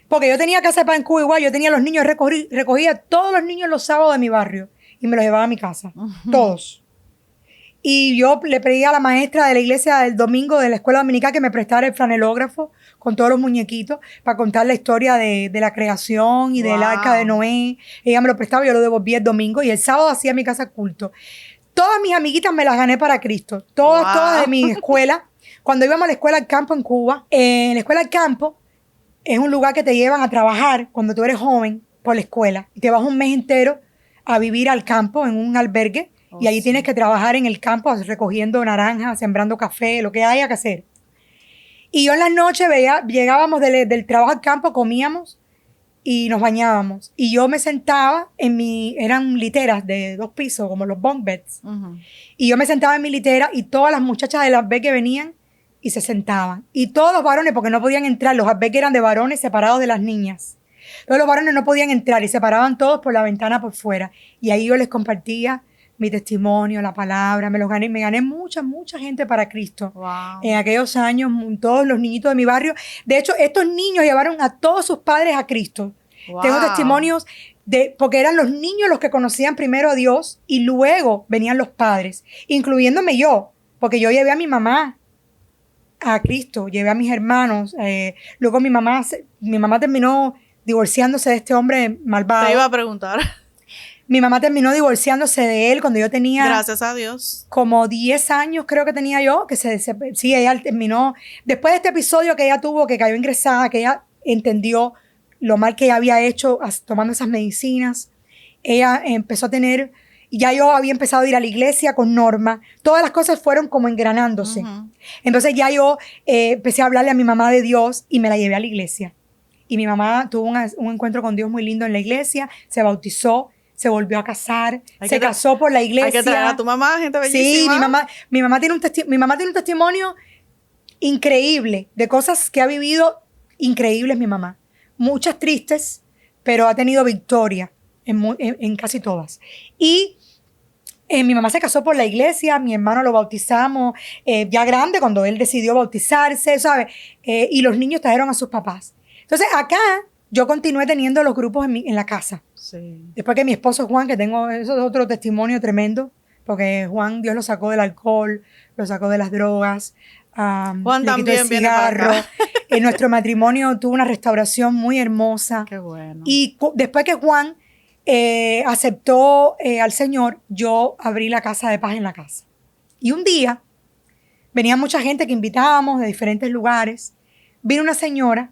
Speaker 1: Porque yo tenía casa de paz en Cuba igual, yo tenía los niños, recogía todos los niños los sábados de mi barrio y me los llevaba a mi casa, todos. Y yo le pedí a la maestra de la iglesia el domingo de la escuela dominical que me prestara el franelógrafo con todos los muñequitos para contar la historia de la creación y del arca de Noé. Ella me lo prestaba y yo lo devolvía el domingo y el sábado hacía mi casa culto. Todas mis amiguitas me las gané para Cristo. Todas de mi escuela. Cuando íbamos a la escuela al campo en Cuba, en la escuela al campo es un lugar que te llevan a trabajar cuando tú eres joven por la escuela. Y te vas un mes entero a vivir al campo en un albergue. Y ahí tienes que trabajar en el campo recogiendo naranjas, sembrando café, lo que haya que hacer. Y yo en las noches llegábamos del trabajo al campo, comíamos y nos bañábamos. Y yo me sentaba eran literas de 2 pisos, como los bunk beds. Y yo me sentaba en mi litera y todas las muchachas del albergue venían y se sentaban. Y todos los varones, porque no podían entrar, los albergues eran de varones separados de las niñas. Todos los varones no podían entrar y se paraban todos por la ventana por fuera. Y ahí yo les compartía mi testimonio, la palabra, me gané mucha gente para Cristo.
Speaker 2: Wow.
Speaker 1: En aquellos años, todos los niñitos de mi barrio. De hecho, estos niños llevaron a todos sus padres a Cristo. Wow. Tengo testimonios porque eran los niños los que conocían primero a Dios y luego venían los padres, incluyéndome yo, porque yo llevé a mi mamá a Cristo, llevé a mis hermanos. Luego mi mamá terminó divorciándose de este hombre malvado.
Speaker 2: Te iba a preguntar.
Speaker 1: Mi mamá terminó divorciándose de él cuando yo tenía...
Speaker 2: Gracias a Dios.
Speaker 1: Como 10 años creo que tenía yo, sí, ella terminó... Después de este episodio que ella tuvo, que cayó ingresada, que ella entendió lo mal que ella había hecho tomando esas medicinas, ella empezó a tener... Ya yo había empezado a ir a la iglesia con Norma. Todas las cosas fueron como engranándose. Entonces ya yo empecé a hablarle a mi mamá de Dios y me la llevé a la iglesia. Y mi mamá tuvo un encuentro con Dios muy lindo en la iglesia, se bautizó, se volvió a casar, se casó por la iglesia.
Speaker 2: Hay que traer a tu mamá, gente bellísima.
Speaker 1: Sí, mi mamá tiene un testimonio increíble de cosas que ha vivido increíbles mi mamá. Muchas tristes, pero ha tenido victoria en casi todas. Y mi mamá se casó por la iglesia, mi hermano lo bautizamos ya grande cuando él decidió bautizarse, ¿sabes? Y los niños trajeron a sus papás. Entonces acá yo continué teniendo los grupos en la casa.
Speaker 2: Sí.
Speaker 1: Después que mi esposo Juan, que tengo, eso es otro testimonio tremendo, porque Juan, Dios lo sacó del alcohol, lo sacó de las drogas,
Speaker 2: Juan
Speaker 1: le quitó el
Speaker 2: también
Speaker 1: cigarro. En nuestro matrimonio tuvo una restauración muy hermosa.
Speaker 2: Qué bueno.
Speaker 1: Y después que Juan aceptó al Señor, yo abrí la casa de paz en la casa. Y un día, venía mucha gente que invitábamos de diferentes lugares. Vino una señora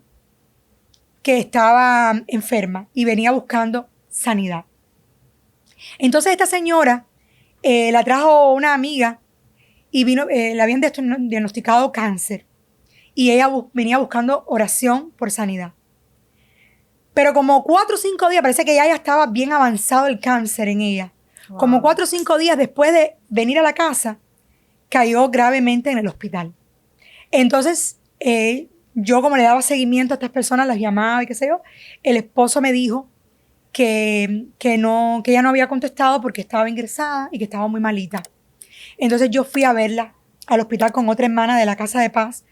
Speaker 1: que estaba enferma y venía buscando sanidad. Entonces esta señora la trajo una amiga y le habían diagnosticado cáncer y ella venía buscando oración por sanidad. Pero como 4 o 5 días, parece que ya estaba bien avanzado el cáncer en ella. Wow. Como 4 o 5 días después de venir a la casa, cayó gravemente en el hospital. Entonces, yo como le daba seguimiento a estas personas, las llamaba y qué sé yo, el esposo me dijo que ella no había contestado porque estaba ingresada y que estaba muy malita. Entonces yo fui a verla al hospital con otra hermana de la Casa de Paz,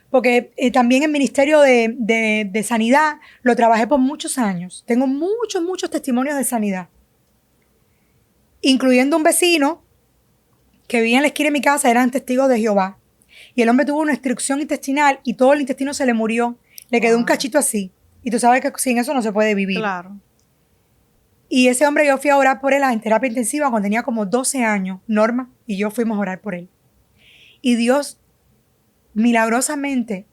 Speaker 1: porque también el Ministerio de Sanidad lo trabajé por muchos años. Tengo muchos testimonios de sanidad, incluyendo un vecino que vivía en la esquina de mi casa, eran testigos de Jehová. Y el hombre tuvo una obstrucción intestinal y todo el intestino se le murió. Le quedó un cachito así. Y tú sabes que sin eso no se puede vivir.
Speaker 2: Claro.
Speaker 1: Y ese hombre, yo fui a orar por él en terapia intensiva cuando tenía como 12 años. Norma y yo fuimos a orar por él. Y Dios milagrosamente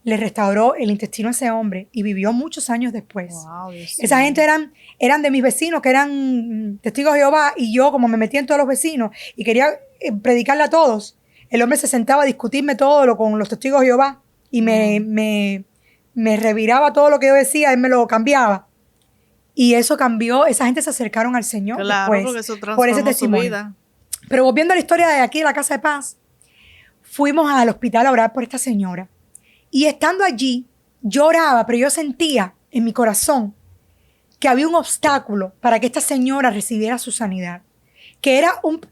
Speaker 1: le restauró el intestino a ese hombre y vivió muchos años después.
Speaker 2: Wow,
Speaker 1: esa gente eran de mis vecinos que eran testigos de Jehová y yo como me metí en todos los vecinos y quería predicarle a todos. El hombre se sentaba a discutirme todo con los testigos de Jehová y me reviraba todo lo que yo decía, él me lo cambiaba. Y eso cambió, esa gente se acercaron al Señor
Speaker 2: Claro,
Speaker 1: después,
Speaker 2: porque eso
Speaker 1: por ese
Speaker 2: transformó su
Speaker 1: testimonio.
Speaker 2: vida.
Speaker 1: Pero volviendo a la historia de aquí de la Casa de Paz, fuimos al hospital a orar por esta señora. Y estando allí, yo oraba, pero yo sentía en mi corazón que había un obstáculo para que esta señora recibiera su sanidad. Que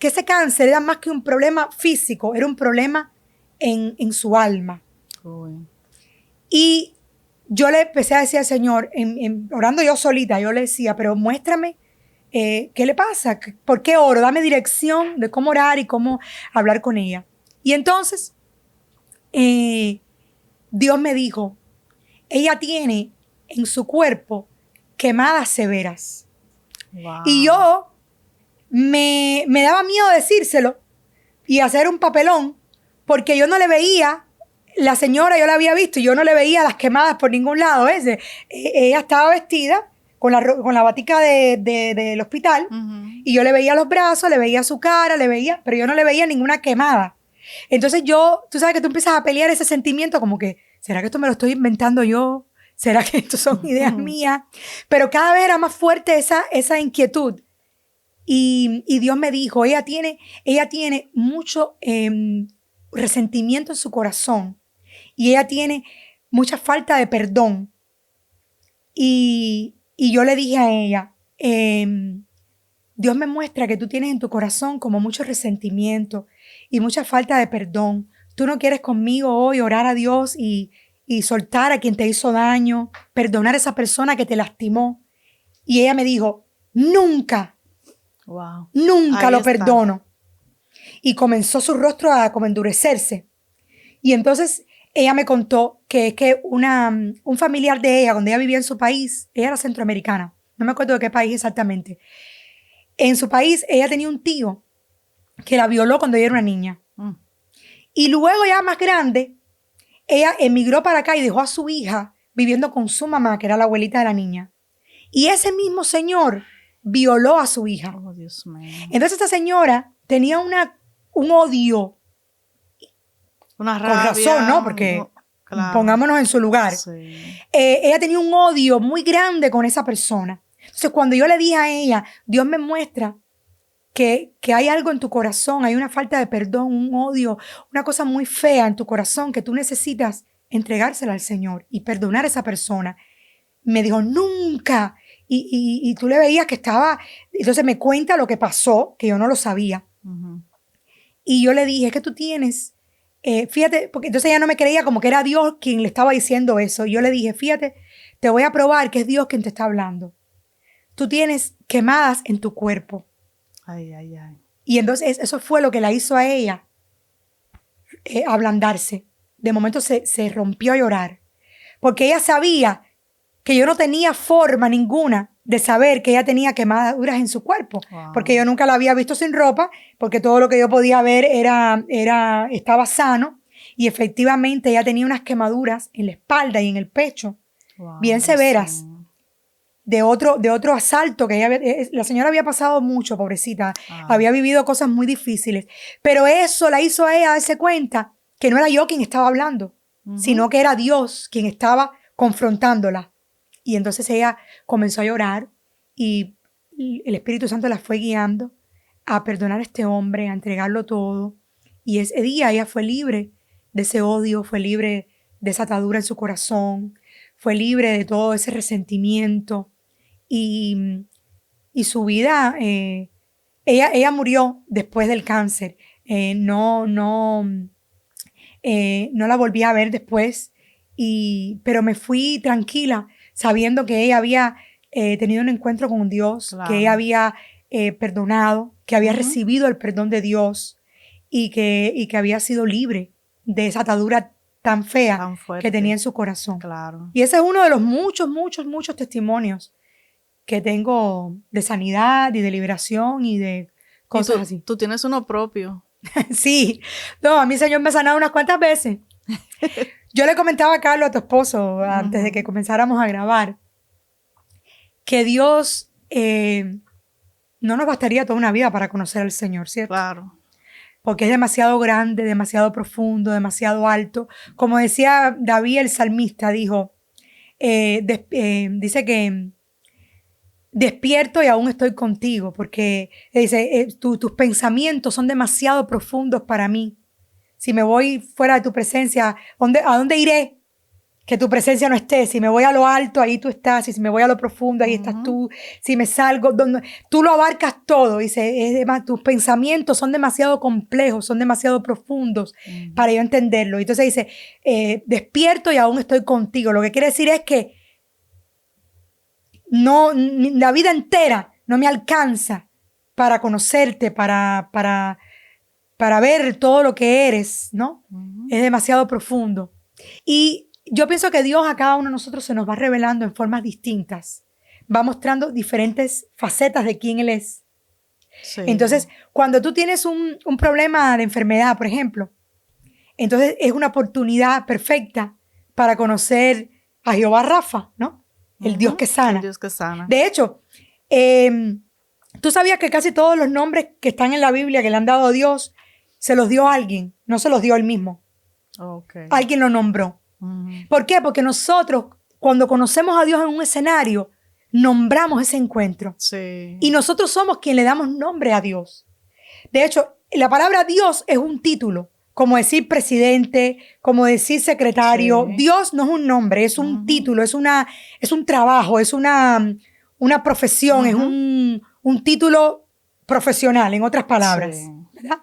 Speaker 1: ese cáncer era más que un problema físico, era un problema en su alma.
Speaker 2: Uy.
Speaker 1: Y yo le empecé a decir al Señor, orando yo solita, yo le decía, pero muéstrame qué le pasa, por qué oro, dame dirección de cómo orar y cómo hablar con ella. Y entonces Dios me dijo, ella tiene en su cuerpo quemadas severas.
Speaker 2: Wow.
Speaker 1: Y yo me daba miedo decírselo y hacer un papelón, porque yo no le veía, la señora yo la había visto y yo no le veía las quemadas por ningún lado. Ella estaba vestida con la batica del hospital, y yo le veía los brazos, le veía su cara, pero yo no le veía ninguna quemada. Entonces tú sabes que tú empiezas a pelear ese sentimiento como que, ¿será que esto me lo estoy inventando yo? ¿Será que esto son ideas mías? Pero cada vez era más fuerte esa inquietud. Y Dios me dijo, ella tiene mucho resentimiento en su corazón y ella tiene mucha falta de perdón. Y yo le dije a ella, Dios me muestra que tú tienes en tu corazón como mucho resentimiento y mucha falta de perdón. Tú no quieres conmigo hoy orar a Dios y soltar a quien te hizo daño, perdonar a esa persona que te lastimó. Y ella me dijo, nunca.
Speaker 2: Wow.
Speaker 1: Nunca
Speaker 2: Ahí
Speaker 1: lo
Speaker 2: está.
Speaker 1: perdono. Y comenzó su rostro a como endurecerse. Y entonces ella me contó que un familiar de ella, cuando ella vivía en su país, ella era centroamericana, no me acuerdo de qué país exactamente. En su país ella tenía un tío que la violó cuando ella era una niña. Y luego ya más grande, ella emigró para acá y dejó a su hija viviendo con su mamá, que era la abuelita de la niña. Y ese mismo señor violó a su hija.
Speaker 2: Oh, Dios mío.
Speaker 1: Entonces esta señora tenía un odio.
Speaker 2: Una
Speaker 1: Con
Speaker 2: rabia.
Speaker 1: razón, ¿no? Porque
Speaker 2: claro.
Speaker 1: Pongámonos en su lugar.
Speaker 2: Sí.
Speaker 1: Ella tenía un odio muy grande con esa persona. Entonces cuando yo le dije a ella, Dios me muestra que hay algo en tu corazón, hay una falta de perdón, un odio, una cosa muy fea en tu corazón que tú necesitas entregársela al Señor y perdonar a esa persona. Me dijo, nunca. Y tú le veías que estaba. Entonces me cuenta lo que pasó, que yo no lo sabía. Y yo le dije, es que tú tienes, fíjate, porque entonces ella no me creía, como que era Dios quien le estaba diciendo eso. Y yo le dije, fíjate, te voy a probar que es Dios quien te está hablando. Tú tienes quemadas en tu cuerpo.
Speaker 2: Ay, ay, ay.
Speaker 1: Y entonces eso fue lo que la hizo a ella ablandarse. De momento se rompió a llorar. Porque ella sabía que yo no tenía forma ninguna de saber que ella tenía quemaduras en su cuerpo.
Speaker 2: Wow.
Speaker 1: Porque yo nunca la había visto sin ropa, porque todo lo que yo podía ver estaba sano. Y efectivamente ella tenía unas quemaduras en la espalda y en el pecho,
Speaker 2: Wow,
Speaker 1: bien severas, de otro asalto que la señora había pasado mucho, pobrecita. Había vivido cosas muy difíciles. Pero eso la hizo a ella darse cuenta que no era yo quien estaba hablando, sino que era Dios quien estaba confrontándola. Y entonces ella comenzó a llorar y el Espíritu Santo la fue guiando a perdonar a este hombre, a entregarlo todo. Y ese día ella fue libre de ese odio, fue libre de esa atadura en su corazón, fue libre de todo ese resentimiento. Y su vida, ella murió después del cáncer. No la volví a ver después, pero me fui tranquila sabiendo que ella había tenido un encuentro con Dios, claro, que ella había perdonado, que había recibido el perdón de Dios y que había sido libre de esa atadura tan fea que tenía en su corazón.
Speaker 2: Claro.
Speaker 1: Y ese es uno de los muchos testimonios que tengo de sanidad y de liberación y de cosas así.
Speaker 2: Tú tienes uno propio.
Speaker 1: Sí. No, a mí el Señor me ha sanado unas cuantas veces. Yo le comentaba a Carlos, a tu esposo, antes de que comenzáramos a grabar, que Dios no nos bastaría toda una vida para conocer al Señor, ¿cierto?
Speaker 2: Claro.
Speaker 1: Porque es demasiado grande, demasiado profundo, demasiado alto. Como decía David, el salmista, dice que despierto y aún estoy contigo, porque dice, tus pensamientos son demasiado profundos para mí. Si me voy fuera de tu presencia, ¿a dónde iré? Que tu presencia no esté. Si me voy a lo alto, ahí tú estás. Y si me voy a lo profundo, ahí estás tú. Si me salgo, tú lo abarcas todo. Dice, tus pensamientos son demasiado complejos, son demasiado profundos para yo entenderlo. Entonces dice, despierto y aún estoy contigo. Lo que quiere decir es que no, la vida entera no me alcanza para conocerte, para ver todo lo que eres, ¿no? Es demasiado profundo. Y yo pienso que Dios a cada uno de nosotros se nos va revelando en formas distintas. Va mostrando diferentes facetas de quién Él es. Sí. Entonces, cuando tú tienes un problema de enfermedad, por ejemplo, entonces es una oportunidad perfecta para conocer a Jehová Rafa, ¿no? El Dios que sana.
Speaker 2: El Dios que sana.
Speaker 1: De hecho, tú sabías que casi todos los nombres que están en la Biblia que le han dado a Dios, se los dio a alguien, no se los dio él mismo.
Speaker 2: Okay.
Speaker 1: Alguien lo nombró. ¿Por qué? Porque nosotros, cuando conocemos a Dios en un escenario, nombramos ese encuentro.
Speaker 2: Sí.
Speaker 1: Y nosotros somos quien le damos nombre a Dios. De hecho, la palabra Dios es un título, como decir presidente, como decir secretario. Sí. Dios no es un nombre, es un título, es un trabajo, es una profesión, es un título profesional, en otras palabras. Sí. ¿Verdad?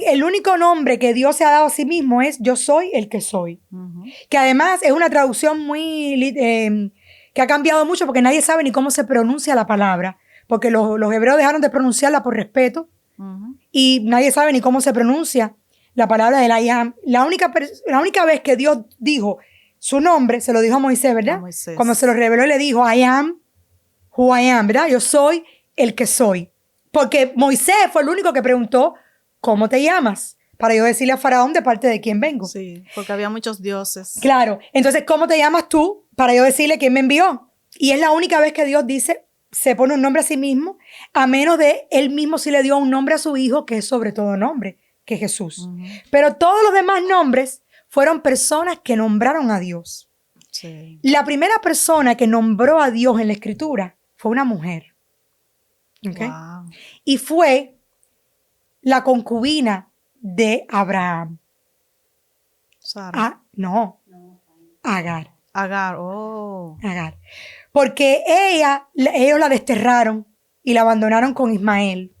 Speaker 1: El único nombre que Dios se ha dado a sí mismo es yo soy el que soy. Que además es una traducción muy que ha cambiado mucho porque nadie sabe ni cómo se pronuncia la palabra. Porque los hebreos dejaron de pronunciarla por respeto y nadie sabe ni cómo se pronuncia la palabra del I am. La única vez que Dios dijo su nombre, se lo dijo a Moisés, ¿verdad? Moisés. Cuando se lo reveló, le dijo I am who I am, ¿verdad? Yo soy el que soy. Porque Moisés fue el único que preguntó ¿cómo te llamas? Para yo decirle a Faraón de parte de quién vengo.
Speaker 2: Sí, porque había muchos dioses.
Speaker 1: Claro. Entonces, ¿cómo te llamas tú? Para yo decirle quién me envió. Y es la única vez que Dios se pone un nombre a sí mismo, a menos de él mismo sí le dio un nombre a su hijo, que es sobre todo nombre, que es Jesús. Pero todos los demás nombres fueron personas que nombraron a Dios. Sí. La primera persona que nombró a Dios en la Escritura fue una mujer. ¿Okay? Wow. Y fue la concubina de Abraham.
Speaker 2: Sara.
Speaker 1: Agar.
Speaker 2: Agar.
Speaker 1: Porque ellos la desterraron y la abandonaron con Ismael.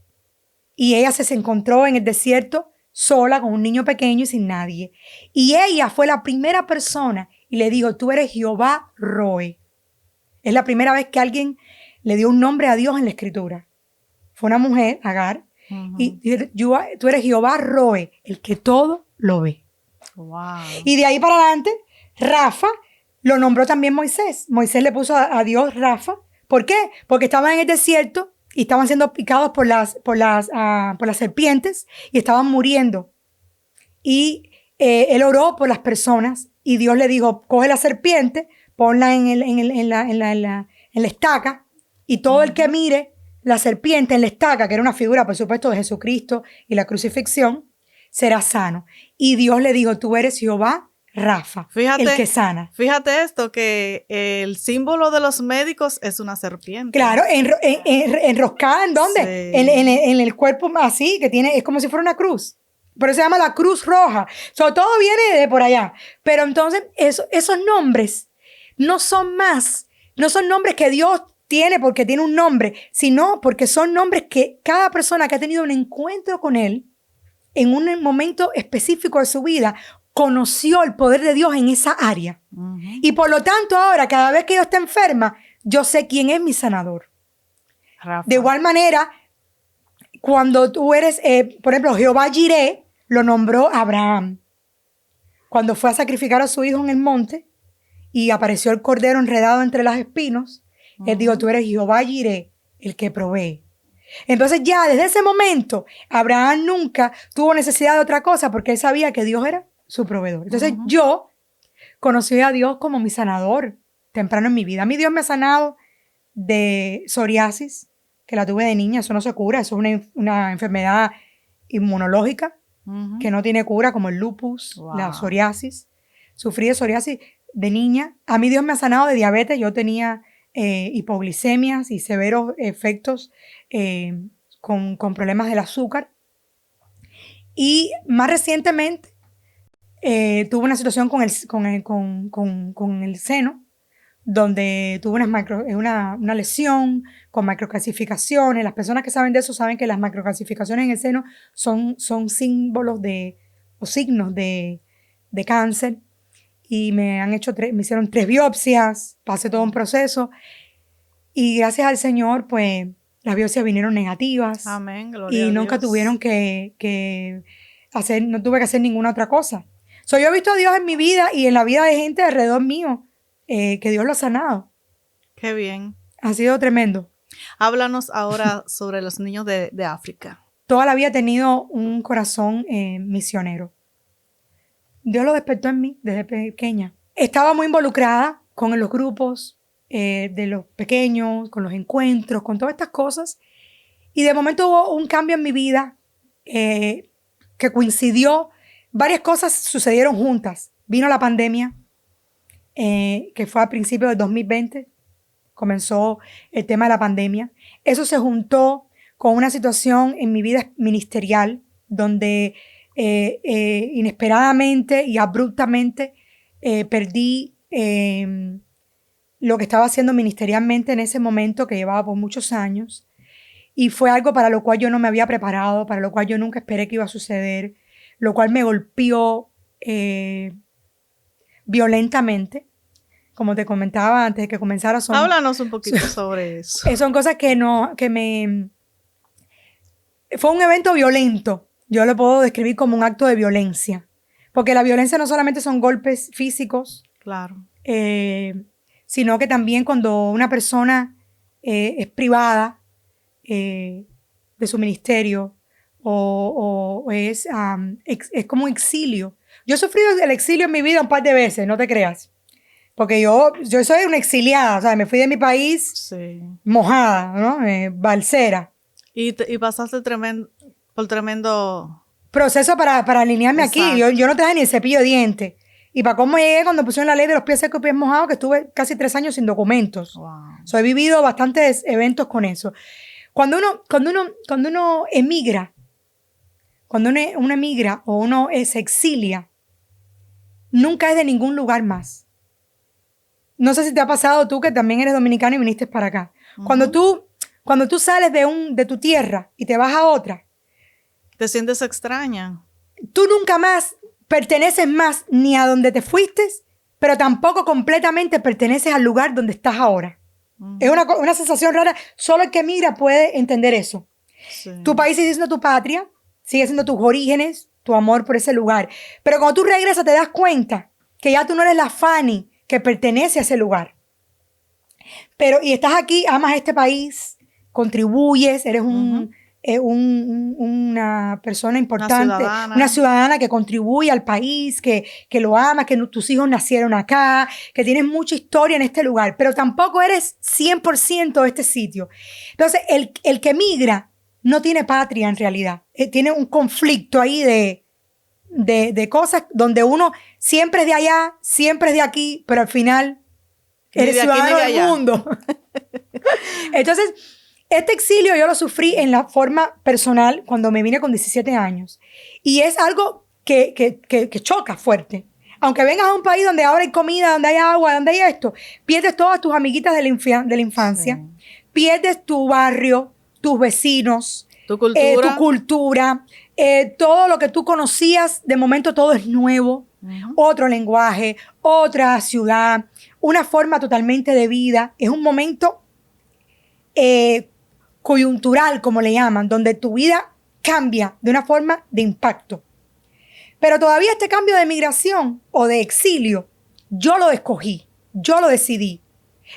Speaker 1: Y ella se encontró en el desierto sola con un niño pequeño y sin nadie. Y ella fue la primera persona y le dijo, tú eres Jehová Roe. Es la primera vez que alguien le dio un nombre a Dios en la Escritura. Fue una mujer, Agar. Y tú eres Jehová Roe, el que todo lo ve.
Speaker 2: Wow.
Speaker 1: Y de ahí para adelante, Rafa lo nombró también Moisés. Moisés le puso a Dios Rafa. ¿Por qué? Porque estaban en el desierto y estaban siendo picados por las serpientes y estaban muriendo. Y él oró por las personas y Dios le dijo, coge la serpiente, ponla en la estaca y todo el que mire la serpiente en la estaca, que era una figura, por supuesto, de Jesucristo y la crucifixión, será sano. Y Dios le dijo, tú eres Jehová Rafa, el que sana.
Speaker 2: Fíjate esto, que el símbolo de los médicos es una serpiente.
Speaker 1: Claro, enroscada, ¿en dónde? Sí. En el cuerpo así, que tiene, es como si fuera una cruz. Por eso se llama la Cruz Roja. Todo viene de por allá. Pero entonces, esos nombres no son nombres que Dios tiene porque tiene un nombre, sino porque son nombres que cada persona que ha tenido un encuentro con Él en un momento específico de su vida conoció el poder de Dios en esa área. Y por lo tanto ahora, cada vez que yo esté enferma, yo sé quién es mi sanador. Rafa. De igual manera, cuando tú eres, por ejemplo, Jehová Jireh lo nombró Abraham. Cuando fue a sacrificar a su hijo en el monte y apareció el cordero enredado entre los espinos, él dijo, tú eres Jehová Jireh, el que provee. Entonces ya desde ese momento, Abraham nunca tuvo necesidad de otra cosa porque él sabía que Dios era su proveedor. Entonces yo conocí a Dios como mi sanador temprano en mi vida. A mí Dios me ha sanado de psoriasis, que la tuve de niña. Eso no se cura, eso es una enfermedad inmunológica que no tiene cura, como el lupus, la psoriasis. Sufrí de psoriasis de niña. A mí Dios me ha sanado de diabetes. Yo tenía hipoglicemias y severos efectos con problemas del azúcar. Y más recientemente tuve una situación con el seno, donde tuve una lesión con macrocalcificaciones. Las personas que saben de eso saben que las macrocalcificaciones en el seno son símbolos o signos de cáncer. Y me hicieron 3 biopsias, pasé todo un proceso. Y gracias al Señor, pues, las biopsias vinieron negativas.
Speaker 2: Amén, gloria a Dios.
Speaker 1: Y nunca tuvieron que hacer, no tuve que hacer ninguna otra cosa. Yo he visto a Dios en mi vida y en la vida de gente alrededor mío, que Dios lo ha sanado.
Speaker 2: Qué bien.
Speaker 1: Ha sido tremendo.
Speaker 2: Háblanos ahora sobre los niños de África.
Speaker 1: Toda la vida he tenido un corazón misionero. Dios lo despertó en mí desde pequeña. Estaba muy involucrada con los grupos de los pequeños, con los encuentros, con todas estas cosas. Y de momento hubo un cambio en mi vida que coincidió. Varias cosas sucedieron juntas. Vino la pandemia, que fue a principios del 2020. Comenzó el tema de la pandemia. Eso se juntó con una situación en mi vida ministerial donde inesperadamente y abruptamente perdí lo que estaba haciendo ministerialmente en ese momento, que llevaba por muchos años, y fue algo para lo cual yo no me había preparado, para lo cual yo nunca esperé que iba a suceder, lo cual me golpeó violentamente, como te comentaba antes de que comenzara.
Speaker 2: Háblanos un poquito sobre eso.
Speaker 1: Son cosas fue un evento violento. Yo lo puedo describir como un acto de violencia. Porque la violencia no solamente son golpes físicos.
Speaker 2: Claro.
Speaker 1: Sino que también cuando una persona es privada de su ministerio o es como un exilio. Yo he sufrido el exilio en mi vida un par de veces, no te creas. Porque yo soy una exiliada, o sea, me fui de mi país mojada, ¿no? Balsera.
Speaker 2: Y pasaste por tremendo
Speaker 1: proceso para alinearme. Exacto. Aquí. Yo no traje ni el cepillo de dientes. Y para cómo llegué cuando pusieron la ley de los pies secos y pies mojados, que estuve casi 3 años sin documentos.
Speaker 2: Wow.
Speaker 1: He vivido bastantes eventos con eso. Cuando uno emigra, cuando uno emigra o uno se exilia, nunca es de ningún lugar más. No sé si te ha pasado tú, que también eres dominicano y viniste para acá. Uh-huh. Cuando tú sales de tu tierra y te vas a otra,
Speaker 2: te sientes extraña.
Speaker 1: Tú nunca más perteneces más ni a donde te fuiste, pero tampoco completamente perteneces al lugar donde estás ahora. Uh-huh. Es una sensación rara. Solo el que migra puede entender eso. Sí. Tu país sigue siendo tu patria, sigue siendo tus orígenes, tu amor por ese lugar. Pero cuando tú regresas te das cuenta que ya tú no eres la Fanny que pertenece a ese lugar. Y estás aquí, amas este país, contribuyes, eres una persona importante, una ciudadana que contribuye al país, que lo ama, que tus hijos nacieron acá, que tienes mucha historia en este lugar, pero tampoco eres 100% de este sitio. Entonces, el que migra no tiene patria en realidad. Tiene un conflicto ahí de cosas donde uno siempre es de allá, siempre es de aquí, pero al final eres ciudadano del mundo. Entonces, este exilio yo lo sufrí en la forma personal cuando me vine con 17 años. Y es algo que choca fuerte. Aunque vengas a un país donde ahora hay comida, donde hay agua, donde hay esto, pierdes todas tus amiguitas de la infancia, sí. Pierdes tu barrio, tus vecinos, tu cultura, todo lo que tú conocías, de momento todo es nuevo. Uh-huh. Otro lenguaje, otra ciudad, una forma totalmente de vida. Es un momento coyuntural, como le llaman, donde tu vida cambia de una forma de impacto. Pero todavía este cambio de migración o de exilio, yo lo escogí, yo lo decidí.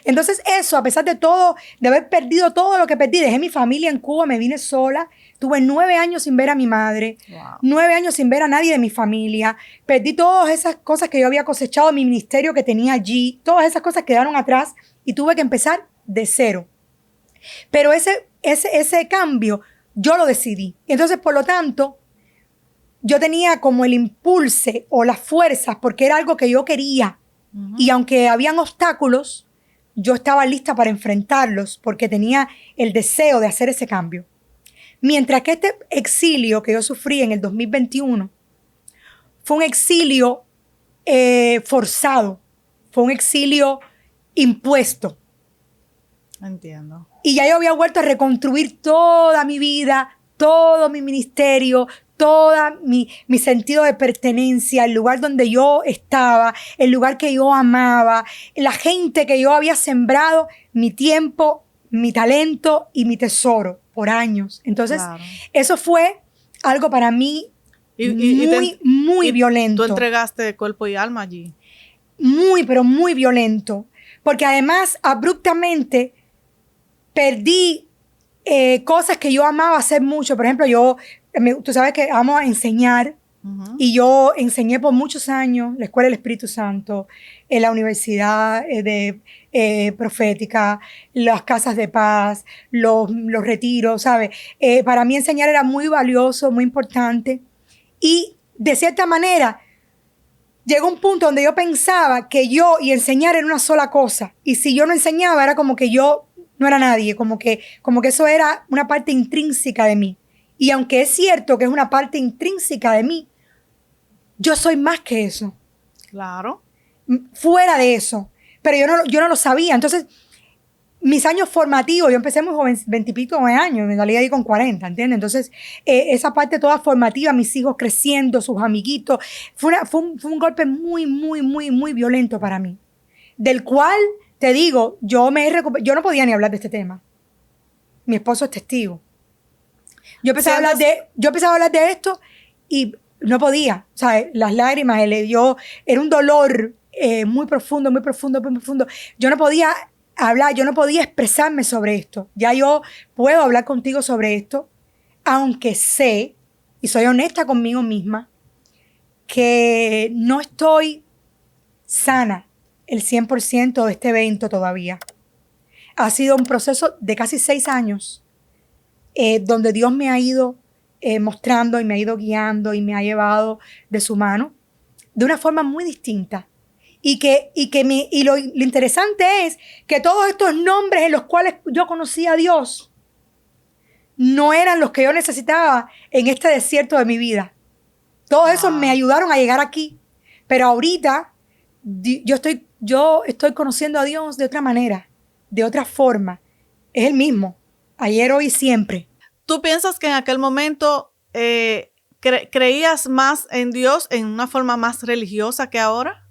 Speaker 1: Entonces eso, a pesar de todo, de haber perdido todo lo que perdí, dejé mi familia en Cuba, me vine sola, tuve 9 años sin ver a mi madre, wow. 9 años sin ver a nadie de mi familia, perdí todas esas cosas que yo había cosechado en mi ministerio que tenía allí, todas esas cosas quedaron atrás y tuve que empezar de cero. Pero ese cambio yo lo decidí. Entonces, por lo tanto, yo tenía como el impulso o las fuerzas porque era algo que yo quería. Uh-huh. Y aunque habían obstáculos, yo estaba lista para enfrentarlos porque tenía el deseo de hacer ese cambio. Mientras que este exilio que yo sufrí en el 2021 fue un exilio forzado, fue un exilio impuesto.
Speaker 2: Entiendo.
Speaker 1: Y ya yo había vuelto a reconstruir toda mi vida, todo mi ministerio, todo mi sentido de pertenencia, el lugar donde yo estaba, el lugar que yo amaba, la gente que yo había sembrado, mi tiempo, mi talento y mi tesoro por años. Entonces, claro, eso fue algo para mí muy violento.
Speaker 2: ¿Tú entregaste cuerpo y alma allí?
Speaker 1: Muy, pero muy violento. Porque además, abruptamente, perdí cosas que yo amaba hacer mucho. Por ejemplo, tú sabes que amo a enseñar. Y yo enseñé por muchos años la Escuela del Espíritu Santo, en la Universidad Profética, las casas de paz, los retiros, ¿sabes? Para mí enseñar era muy valioso, muy importante. Y de cierta manera, llegó un punto donde yo pensaba que yo y enseñar era una sola cosa. Y si yo no enseñaba, era como que yo no era nadie, como que eso era una parte intrínseca de mí. Y aunque es cierto que es una parte intrínseca de mí, yo soy más que eso.
Speaker 2: Claro.
Speaker 1: Fuera de eso. Pero yo no lo sabía. Entonces, mis años formativos, yo empecé muy joven, 20 y pico de años, me salí ahí con 40, ¿entiendes? Entonces, esa parte toda formativa, mis hijos creciendo, sus amiguitos, fue un golpe muy, muy, muy, muy violento para mí. Del cual, te digo, yo no podía ni hablar de este tema. Mi esposo es testigo. Yo empecé a hablar de esto y no podía. O sea, las lágrimas, era un dolor muy profundo, muy profundo, muy profundo. Yo no podía hablar, yo no podía expresarme sobre esto. Ya yo puedo hablar contigo sobre esto, aunque sé, y soy honesta conmigo misma, que no estoy sana el 100% de este evento todavía. Ha sido un proceso de casi 6 años donde Dios me ha ido mostrando y me ha ido guiando y me ha llevado de su mano de una forma muy distinta. Y lo interesante es que todos estos nombres en los cuales yo conocí a Dios no eran los que yo necesitaba en este desierto de mi vida. Todos esos me ayudaron a llegar aquí. Pero ahorita yo estoy conociendo a Dios de otra manera, de otra forma. Es el mismo, ayer, hoy y siempre.
Speaker 2: ¿Tú piensas que en aquel momento creías más en Dios en una forma más religiosa que ahora?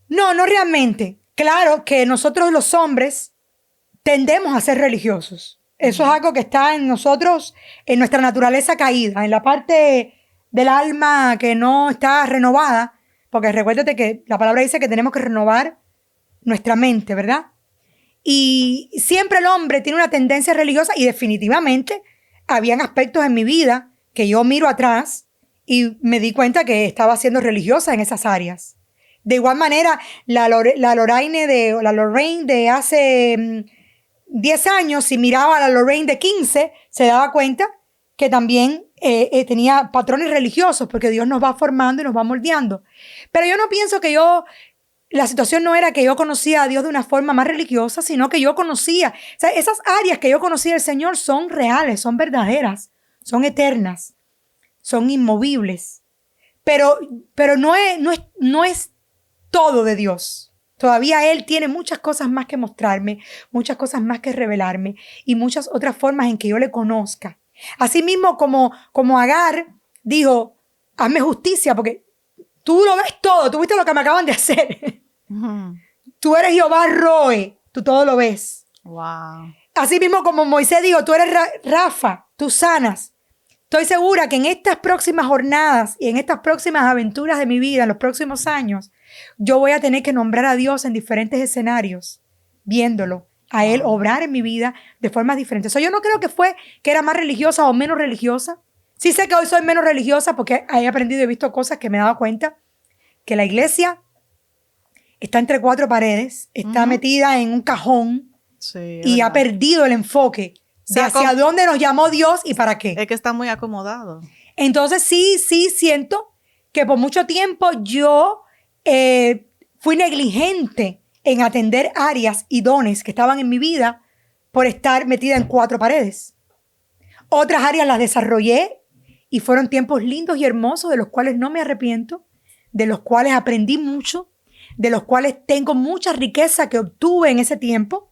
Speaker 1: No, no realmente. Claro que nosotros los hombres tendemos a ser religiosos. Eso es algo que está en nosotros, en nuestra naturaleza caída, en la parte del alma que no está renovada, porque recuérdate que la palabra dice que tenemos que renovar nuestra mente, ¿verdad? Y siempre el hombre tiene una tendencia religiosa y definitivamente habían aspectos en mi vida que yo miro atrás y me di cuenta que estaba siendo religiosa en esas áreas. De igual manera, la Lorraine de hace 10 años, si miraba a la Lorraine de 15, se daba cuenta que también tenía patrones religiosos, porque Dios nos va formando y nos va moldeando. Pero yo no pienso que la situación no era que yo conocía a Dios de una forma más religiosa, sino que yo conocía, o sea, esas áreas que yo conocía del Señor son reales, son verdaderas, son eternas, son inmovibles. Pero no es todo de Dios. Todavía Él tiene muchas cosas más que mostrarme, muchas cosas más que revelarme y muchas otras formas en que yo le conozca. Asimismo, como Agar dijo, hazme justicia, porque tú lo ves todo, tú viste lo que me acaban de hacer. Tú eres Jehová Roe, tú todo lo ves.
Speaker 2: Wow.
Speaker 1: Asimismo, como Moisés dijo, tú eres Rafa, tú sanas. Estoy segura que en estas próximas jornadas y en estas próximas aventuras de mi vida, en los próximos años, yo voy a tener que nombrar a Dios en diferentes escenarios, viéndolo, a Él obrar en mi vida de formas diferentes. Yo no creo que era más religiosa o menos religiosa. Sí sé que hoy soy menos religiosa porque he aprendido y he visto cosas que me he dado cuenta que la iglesia está entre 4 paredes, está metida en un cajón y ha perdido el enfoque de hacia dónde nos llamó Dios y para qué.
Speaker 2: Es que está muy acomodado.
Speaker 1: Entonces sí siento que por mucho tiempo yo fui negligente en atender áreas y dones que estaban en mi vida por estar metida en 4 paredes. Otras áreas las desarrollé y fueron tiempos lindos y hermosos de los cuales no me arrepiento, de los cuales aprendí mucho, de los cuales tengo mucha riqueza que obtuve en ese tiempo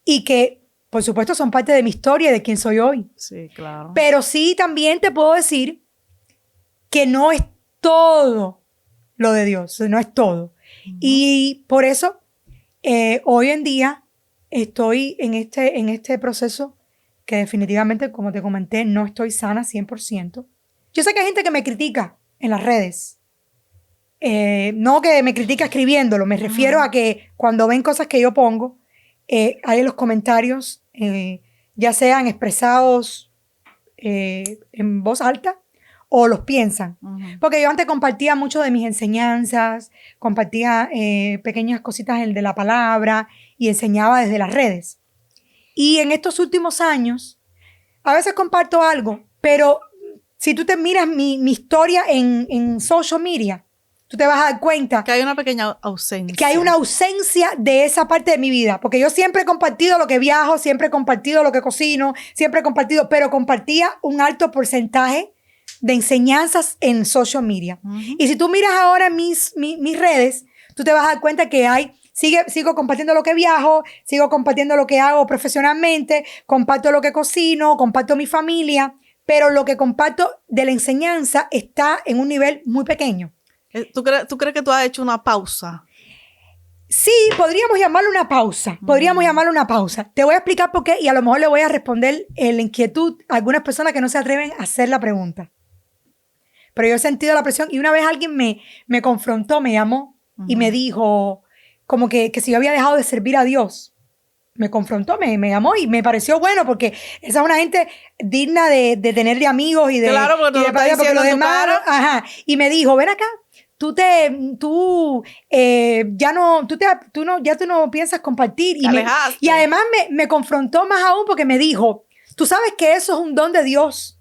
Speaker 1: y que, por supuesto, son parte de mi historia y de quién soy hoy.
Speaker 2: Sí, claro.
Speaker 1: Pero sí también te puedo decir que no es todo lo de Dios, no es todo. Y por eso, hoy en día estoy en este proceso que definitivamente, como te comenté, no estoy sana 100%. Yo sé que hay gente que me critica en las redes. No que me critica escribiéndolo, me refiero a que cuando ven cosas que yo pongo, hay en los comentarios, ya sean expresados en voz alta o los piensan. Porque yo antes compartía mucho de mis enseñanzas, compartía pequeñas cositas de la palabra y enseñaba desde las redes. Y en estos últimos años, a veces comparto algo, pero si tú te miras mi historia en social media, tú te vas a dar cuenta
Speaker 2: que hay una pequeña ausencia.
Speaker 1: Que hay una ausencia de esa parte de mi vida. Porque yo siempre he compartido lo que viajo, siempre he compartido lo que cocino, siempre he compartido, pero compartía un alto porcentaje de enseñanzas en social media. Y si tú miras ahora mis redes, tú te vas a dar cuenta que sigo compartiendo lo que viajo, sigo compartiendo lo que hago profesionalmente, comparto lo que cocino, comparto mi familia, pero lo que comparto de la enseñanza está en un nivel muy pequeño.
Speaker 2: ¿Tú crees que tú has hecho una pausa?
Speaker 1: Sí, podríamos llamarlo una pausa. Podríamos llamarlo una pausa. Te voy a explicar por qué y a lo mejor le voy a responder la inquietud a algunas personas que no se atreven a hacer la pregunta. Pero yo he sentido la presión y una vez alguien me confrontó, me llamó y me dijo como que si yo había dejado de servir a Dios. Me confrontó, me llamó y me pareció bueno porque esa es una gente digna de tener de amigos y de...
Speaker 2: Claro, porque tú lo estás diciendo en tu cara.
Speaker 1: Ajá. Y me dijo, ven acá, tú no piensas compartir. Y además me confrontó más aún porque me dijo, tú sabes que eso es un don de Dios.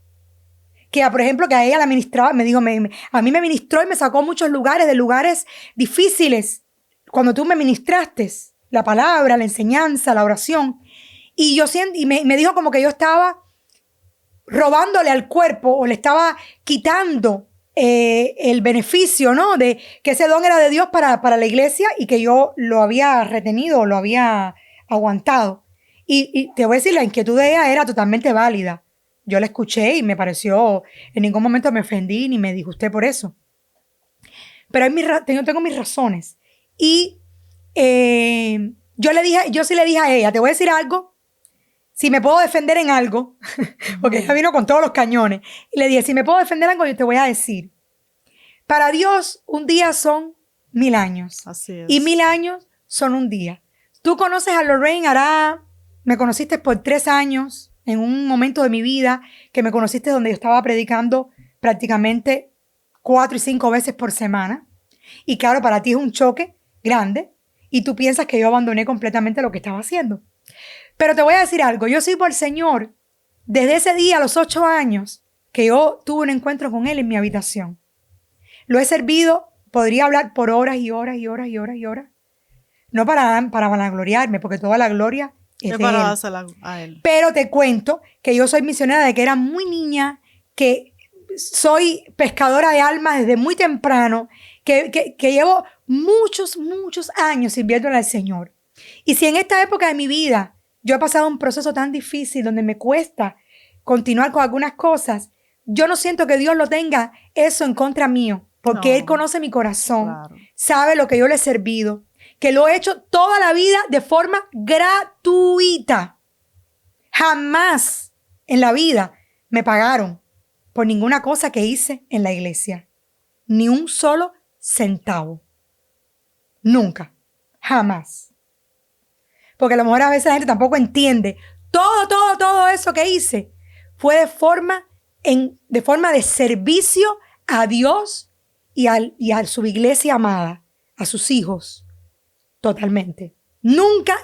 Speaker 1: Que, por ejemplo, que a ella la ministraba, me dijo, a mí me ministró y me sacó a muchos lugares, de lugares difíciles. Cuando tú me ministraste la palabra, la enseñanza, la oración. Y me dijo como que yo estaba robándole al cuerpo o le estaba quitando el beneficio, ¿no? De que ese don era de Dios para la iglesia y que yo lo había retenido, lo había aguantado. Y te voy a decir, la inquietud de ella era totalmente válida. Yo la escuché y me pareció, en ningún momento me ofendí ni me disgusté por eso. Pero tengo mis razones. Y yo sí le dije a ella, te voy a decir algo, si me puedo defender en algo, porque ella vino con todos los cañones, y le dije, si me puedo defender en algo, yo te voy a decir, para Dios un día son 1000 años.
Speaker 2: Así es.
Speaker 1: Y 1000 años son un día. Tú conoces a Lorraine me conociste por 3 años, en un momento de mi vida que me conociste donde yo estaba predicando prácticamente 4 y 5 veces por semana. Y claro, para ti es un choque grande y tú piensas que yo abandoné completamente lo que estaba haciendo. Pero te voy a decir algo, yo sirvo al Señor desde ese día, a los 8 años, que yo tuve un encuentro con Él en mi habitación. Lo he servido, podría hablar por horas y horas y horas y horas y horas. No para vanagloriarme, porque toda la gloria es para dársela a Él. Pero te cuento que yo soy misionera desde que era muy niña, que soy pescadora de almas desde muy temprano, que llevo muchos años sirviéndole al Señor. Y si en esta época de mi vida yo he pasado un proceso tan difícil donde me cuesta continuar con algunas cosas, yo no siento que Dios lo tenga eso en contra mío, porque Él conoce mi corazón, sabe lo que yo le he servido, que lo he hecho toda la vida de forma gratuita. Jamás en la vida me pagaron por ninguna cosa que hice en la iglesia. Ni un solo centavo. Nunca. Jamás. Porque a lo mejor a veces la gente tampoco entiende. Todo eso que hice fue de forma de servicio a Dios y a su iglesia amada, a sus hijos. Totalmente. Nunca.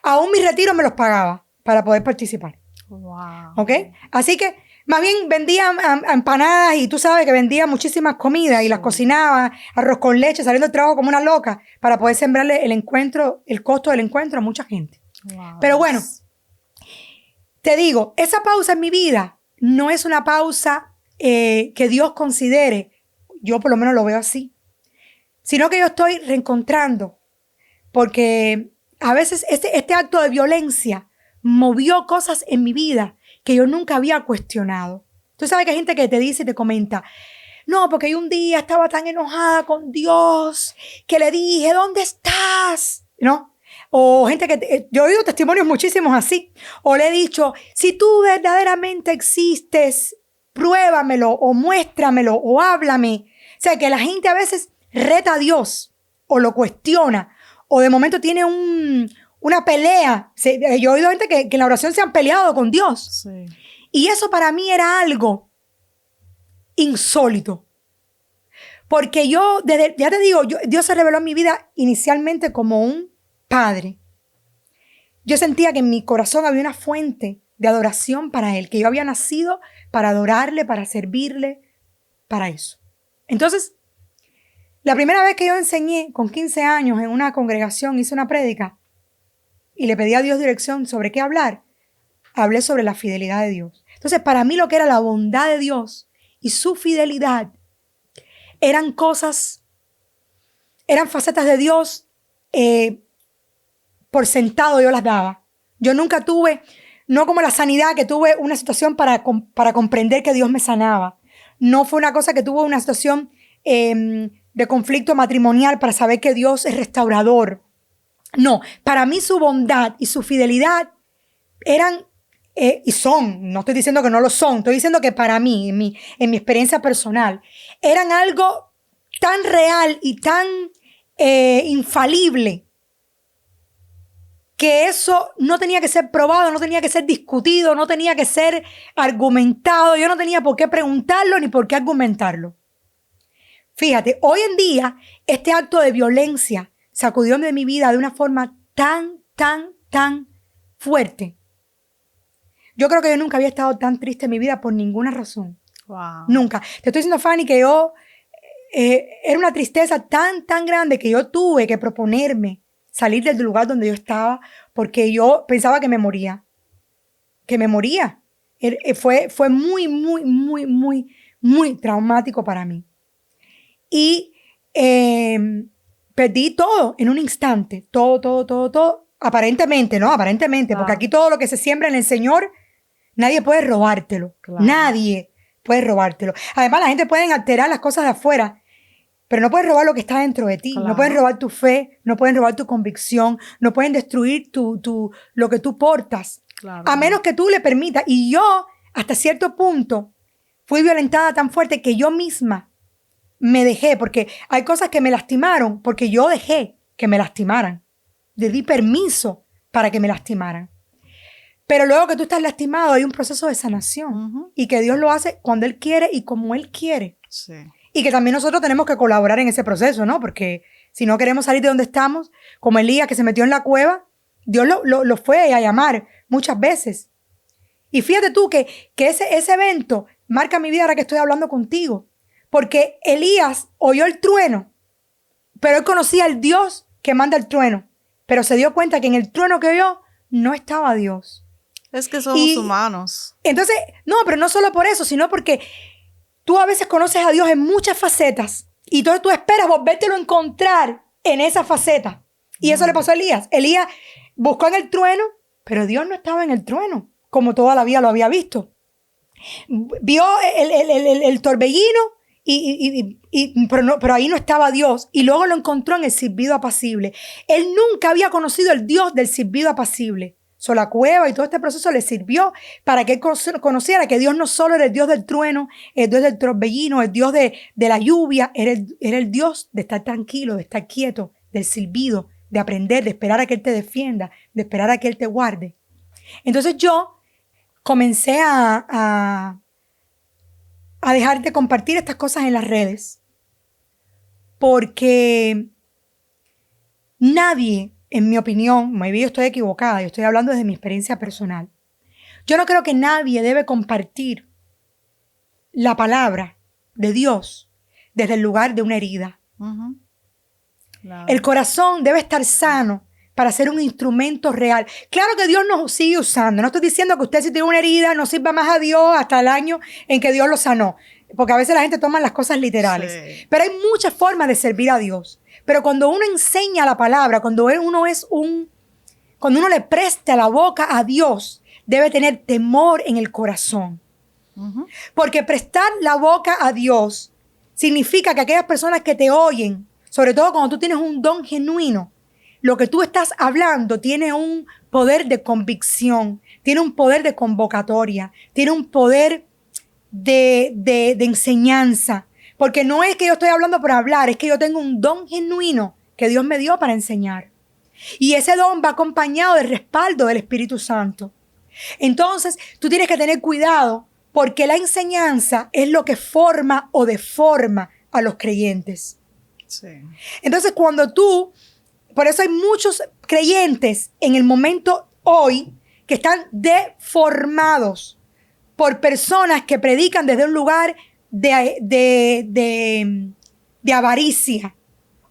Speaker 1: Aún mis retiros me los pagaba para poder participar.
Speaker 2: Wow.
Speaker 1: ¿Ok? Así que Más bien vendía empanadas y tú sabes que vendía muchísimas comidas y las cocinaba, arroz con leche, saliendo del trabajo como una loca para poder sembrarle el costo del encuentro a mucha gente.
Speaker 2: Wow.
Speaker 1: Pero bueno, te digo, esa pausa en mi vida no es una pausa que Dios considere, yo por lo menos lo veo así, sino que yo estoy reencontrando, porque a veces este acto de violencia movió cosas en mi vida que yo nunca había cuestionado. Tú sabes que hay gente que te dice y te comenta, no, porque yo un día estaba tan enojada con Dios que le dije, ¿dónde estás? ¿No? O gente que, yo he oído testimonios muchísimos así. O le he dicho, si tú verdaderamente existes, pruébamelo o muéstramelo o háblame. O sea, que la gente a veces reta a Dios o lo cuestiona o de momento tiene una pelea. Yo he oído gente que en la oración se han peleado con Dios.
Speaker 2: Sí.
Speaker 1: Y eso para mí era algo insólito. Porque yo, ya te digo, Dios se reveló en mi vida inicialmente como un padre. Yo sentía que en mi corazón había una fuente de adoración para Él, que yo había nacido para adorarle, para servirle, para eso. Entonces, la primera vez que yo enseñé con 15 años en una congregación, hice una prédica y le pedí a Dios dirección sobre qué hablar, hablé sobre la fidelidad de Dios. Entonces, para mí lo que era la bondad de Dios y su fidelidad eran cosas, eran facetas de Dios, por sentado yo las daba. Yo nunca tuve, no como la sanidad, que tuve una situación para comprender que Dios me sanaba. No fue una cosa que tuve una situación de conflicto matrimonial para saber que Dios es restaurador. No, para mí su bondad y su fidelidad eran, y son, no estoy diciendo que no lo son, estoy diciendo que para mí, en mi experiencia personal, eran algo tan real y tan infalible, que eso no tenía que ser probado, no tenía que ser discutido, no tenía que ser argumentado. Yo no tenía por qué preguntarlo ni por qué argumentarlo. Fíjate, hoy en día este acto de violencia sacudió de mi vida de una forma tan fuerte. Yo creo que yo nunca había estado tan triste en mi vida por ninguna razón.
Speaker 2: Wow.
Speaker 1: Nunca. Te estoy diciendo, Fanny, que yo era una tristeza tan grande que yo tuve que proponerme salir del lugar donde yo estaba porque yo pensaba que me moría. Que me moría. Fue muy traumático para mí. Y perdí todo en un instante. Todo. Aparentemente, ¿no? Aparentemente. Porque aquí todo lo que se siembra en el Señor, nadie puede robártelo. Claro. Nadie puede robártelo. Además, la gente puede alterar las cosas de afuera, pero no pueden robar lo que está dentro de ti. Claro. No pueden robar tu fe, no pueden robar tu convicción, no pueden destruir lo que tú portas. Claro. A menos que tú le permitas. Y yo, hasta cierto punto, fui violentada tan fuerte que yo misma me dejé, porque hay cosas que me lastimaron, porque yo dejé que me lastimaran. Le di permiso para que me lastimaran. Pero luego que tú estás lastimado, hay un proceso de sanación. Y que Dios lo hace cuando Él quiere y como Él quiere.
Speaker 2: Sí.
Speaker 1: Y que también nosotros tenemos que colaborar en ese proceso, ¿no? Porque si no queremos salir de donde estamos, como Elías que se metió en la cueva, Dios lo fue a llamar muchas veces. Y fíjate tú que ese evento marca mi vida ahora que estoy hablando contigo. Porque Elías oyó el trueno, pero él conocía al Dios que manda el trueno. Pero se dio cuenta que en el trueno que oyó no estaba Dios.
Speaker 2: Es que somos humanos.
Speaker 1: Entonces, no, pero no solo por eso, sino porque tú a veces conoces a Dios en muchas facetas y entonces tú esperas volvértelo a encontrar en esa faceta. Y eso le pasó a Elías. Elías buscó en el trueno, pero Dios no estaba en el trueno, como toda la vida lo había visto. Vio el torbellino, pero ahí no estaba Dios. Y luego lo encontró en el silbido apacible. Él nunca había conocido el Dios del silbido apacible. La cueva y todo este proceso le sirvió para que él conociera que Dios no solo era el Dios del trueno, el Dios del torbellino, el Dios de la lluvia, era el Dios de estar tranquilo, de estar quieto, del silbido, de aprender, de esperar a que Él te defienda, de esperar a que Él te guarde. Entonces yo comencé a dejar de compartir estas cosas en las redes porque nadie, en mi opinión, maybe yo estoy equivocada, yo estoy hablando desde mi experiencia personal. Yo no creo que nadie debe compartir la palabra de Dios desde el lugar de una herida.
Speaker 2: Claro.
Speaker 1: El corazón debe estar sano para ser un instrumento real. Claro que Dios nos sigue usando. No estoy diciendo que usted si tiene una herida no sirva más a Dios hasta el año en que Dios lo sanó. Porque a veces la gente toma las cosas literales.
Speaker 2: Sí.
Speaker 1: Pero hay muchas formas de servir a Dios. Pero cuando uno enseña la palabra, cuando uno le presta la boca a Dios, debe tener temor en el corazón. Porque prestar la boca a Dios significa que aquellas personas que te oyen, sobre todo cuando tú tienes un don genuino, lo que tú estás hablando tiene un poder de convicción, tiene un poder de convocatoria, tiene un poder de enseñanza. Porque no es que yo estoy hablando por hablar, es que yo tengo un don genuino que Dios me dio para enseñar. Y ese don va acompañado del respaldo del Espíritu Santo. Entonces, tú tienes que tener cuidado porque la enseñanza es lo que forma o deforma a los creyentes.
Speaker 2: Sí.
Speaker 1: Entonces, por eso hay muchos creyentes en el momento hoy que están deformados por personas que predican desde un lugar de avaricia,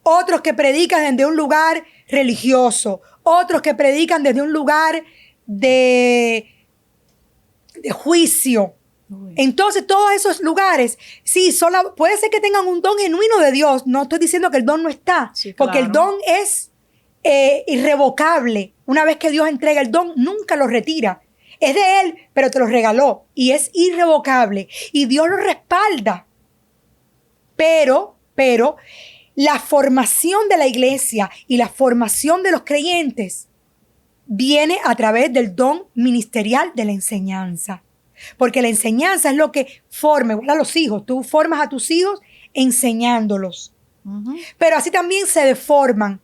Speaker 1: otros que predican desde un lugar religioso, otros que predican desde un lugar de juicio. Entonces, todos esos lugares, sí, puede ser que tengan un don genuino de Dios. No estoy diciendo que el don no está,
Speaker 2: sí,
Speaker 1: porque
Speaker 2: claro.
Speaker 1: el don es irrevocable. Una vez que Dios entrega el don, nunca lo retira. Es de Él, pero te lo regaló y es irrevocable y Dios lo respalda. Pero la formación de la iglesia y la formación de los creyentes viene a través del don ministerial de la enseñanza. Porque la enseñanza es lo que forma, igual a los hijos. Tú formas a tus hijos enseñándolos. Pero así también se deforman.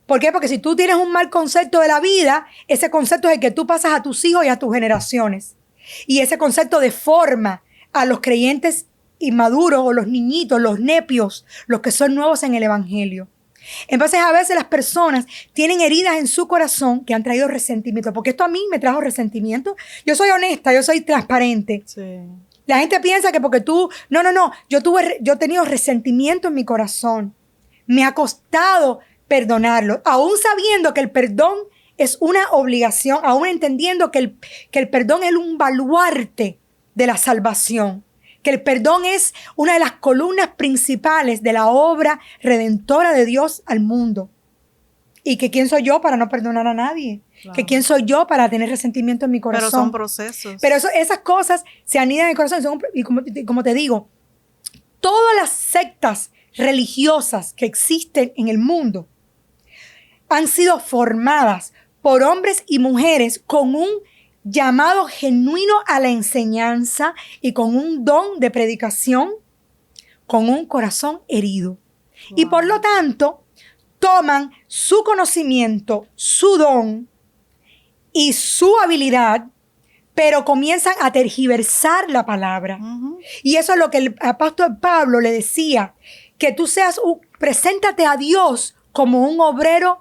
Speaker 1: ¿Por qué? Porque si tú tienes un mal concepto de la vida, ese concepto es el que tú pasas a tus hijos y a tus generaciones. Y ese concepto deforma a los creyentes inmaduros o los niñitos, los nepios, los que son nuevos en el evangelio. Entonces a veces las personas tienen heridas en su corazón que han traído resentimiento, porque esto a mí me trajo resentimiento. Yo soy honesta, yo soy transparente.
Speaker 2: Sí.
Speaker 1: La gente piensa que porque tú, no, yo he tenido resentimiento en mi corazón. Me ha costado perdonarlo, aún sabiendo que el perdón es una obligación, aún entendiendo que el perdón es un baluarte de la salvación. Que el perdón es una de las columnas principales de la obra redentora de Dios al mundo. Y que quién soy yo para no perdonar a nadie. Claro. Que quién soy yo para tener resentimiento en mi corazón.
Speaker 2: Pero son procesos.
Speaker 1: Pero esas cosas se anidan en el corazón. Y como te digo, todas las sectas religiosas que existen en el mundo han sido formadas por hombres y mujeres con un llamado genuino a la enseñanza y con un don de predicación, con un corazón herido. Wow. Y por lo tanto, toman su conocimiento, su don y su habilidad, pero comienzan a tergiversar la palabra. Y eso es lo que el apóstol Pablo le decía, que tú preséntate a Dios como un obrero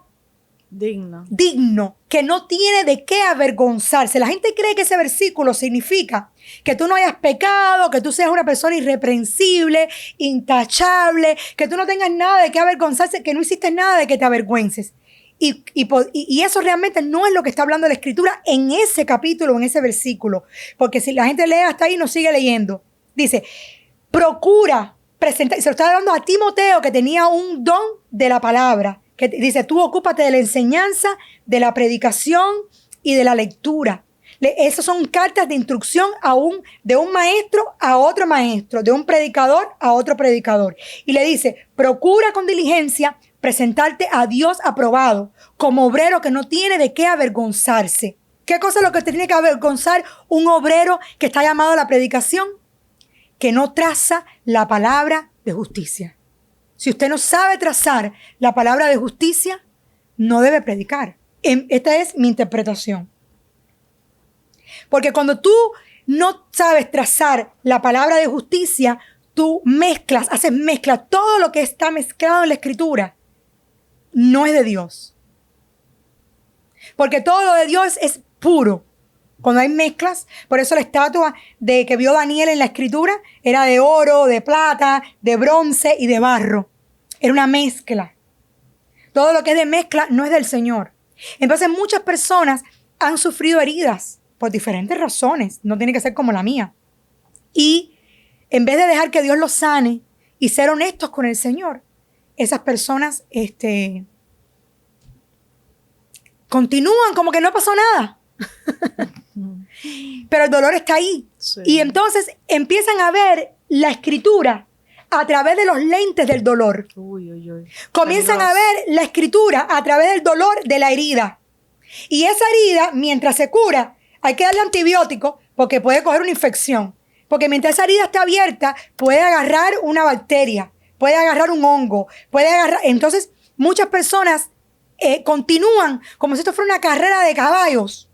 Speaker 1: digno, que no tiene de qué avergonzarse. La gente cree que ese versículo significa que tú no hayas pecado, que tú seas una persona irreprensible, intachable, que tú no tengas nada de qué avergonzarse, que no hiciste nada de que te avergüences. Y eso realmente no es lo que está hablando la Escritura en ese capítulo, en ese versículo. Porque si la gente lee hasta ahí, no sigue leyendo. Dice, procura presentar, se lo está hablando a Timoteo, que tenía un don de la palabra. Que dice, tú ocúpate de la enseñanza, de la predicación y de la lectura. Esas son cartas de instrucción de un maestro a otro maestro, de un predicador a otro predicador. Y le dice, procura con diligencia presentarte a Dios aprobado, como obrero que no tiene de qué avergonzarse. ¿Qué cosa es lo que te tiene que avergonzar un obrero que está llamado a la predicación? Que no traza la palabra de justicia. Si usted no sabe trazar la palabra de justicia, no debe predicar. Esta es mi interpretación. Porque cuando tú no sabes trazar la palabra de justicia, tú haces mezcla. Todo lo que está mezclado en la Escritura no es de Dios. Porque todo lo de Dios es puro. Cuando hay mezclas, por eso la estatua de que vio Daniel en la escritura era de oro, de plata, de bronce y de barro. Era una mezcla. Todo lo que es de mezcla no es del Señor. Entonces muchas personas han sufrido heridas por diferentes razones. No tiene que ser como la mía. Y en vez de dejar que Dios los sane y ser honestos con el Señor, esas personas continúan como que no pasó nada. Pero el dolor está ahí. Sí. Y entonces empiezan a ver la escritura a través de los lentes del dolor. Comienzan a ver la escritura a través del dolor de la herida. Y esa herida, mientras se cura, hay que darle antibiótico porque puede coger una infección. Porque mientras esa herida está abierta, puede agarrar una bacteria, puede agarrar un hongo, puede agarrar... Entonces, muchas personas continúan como si esto fuera una carrera de caballos,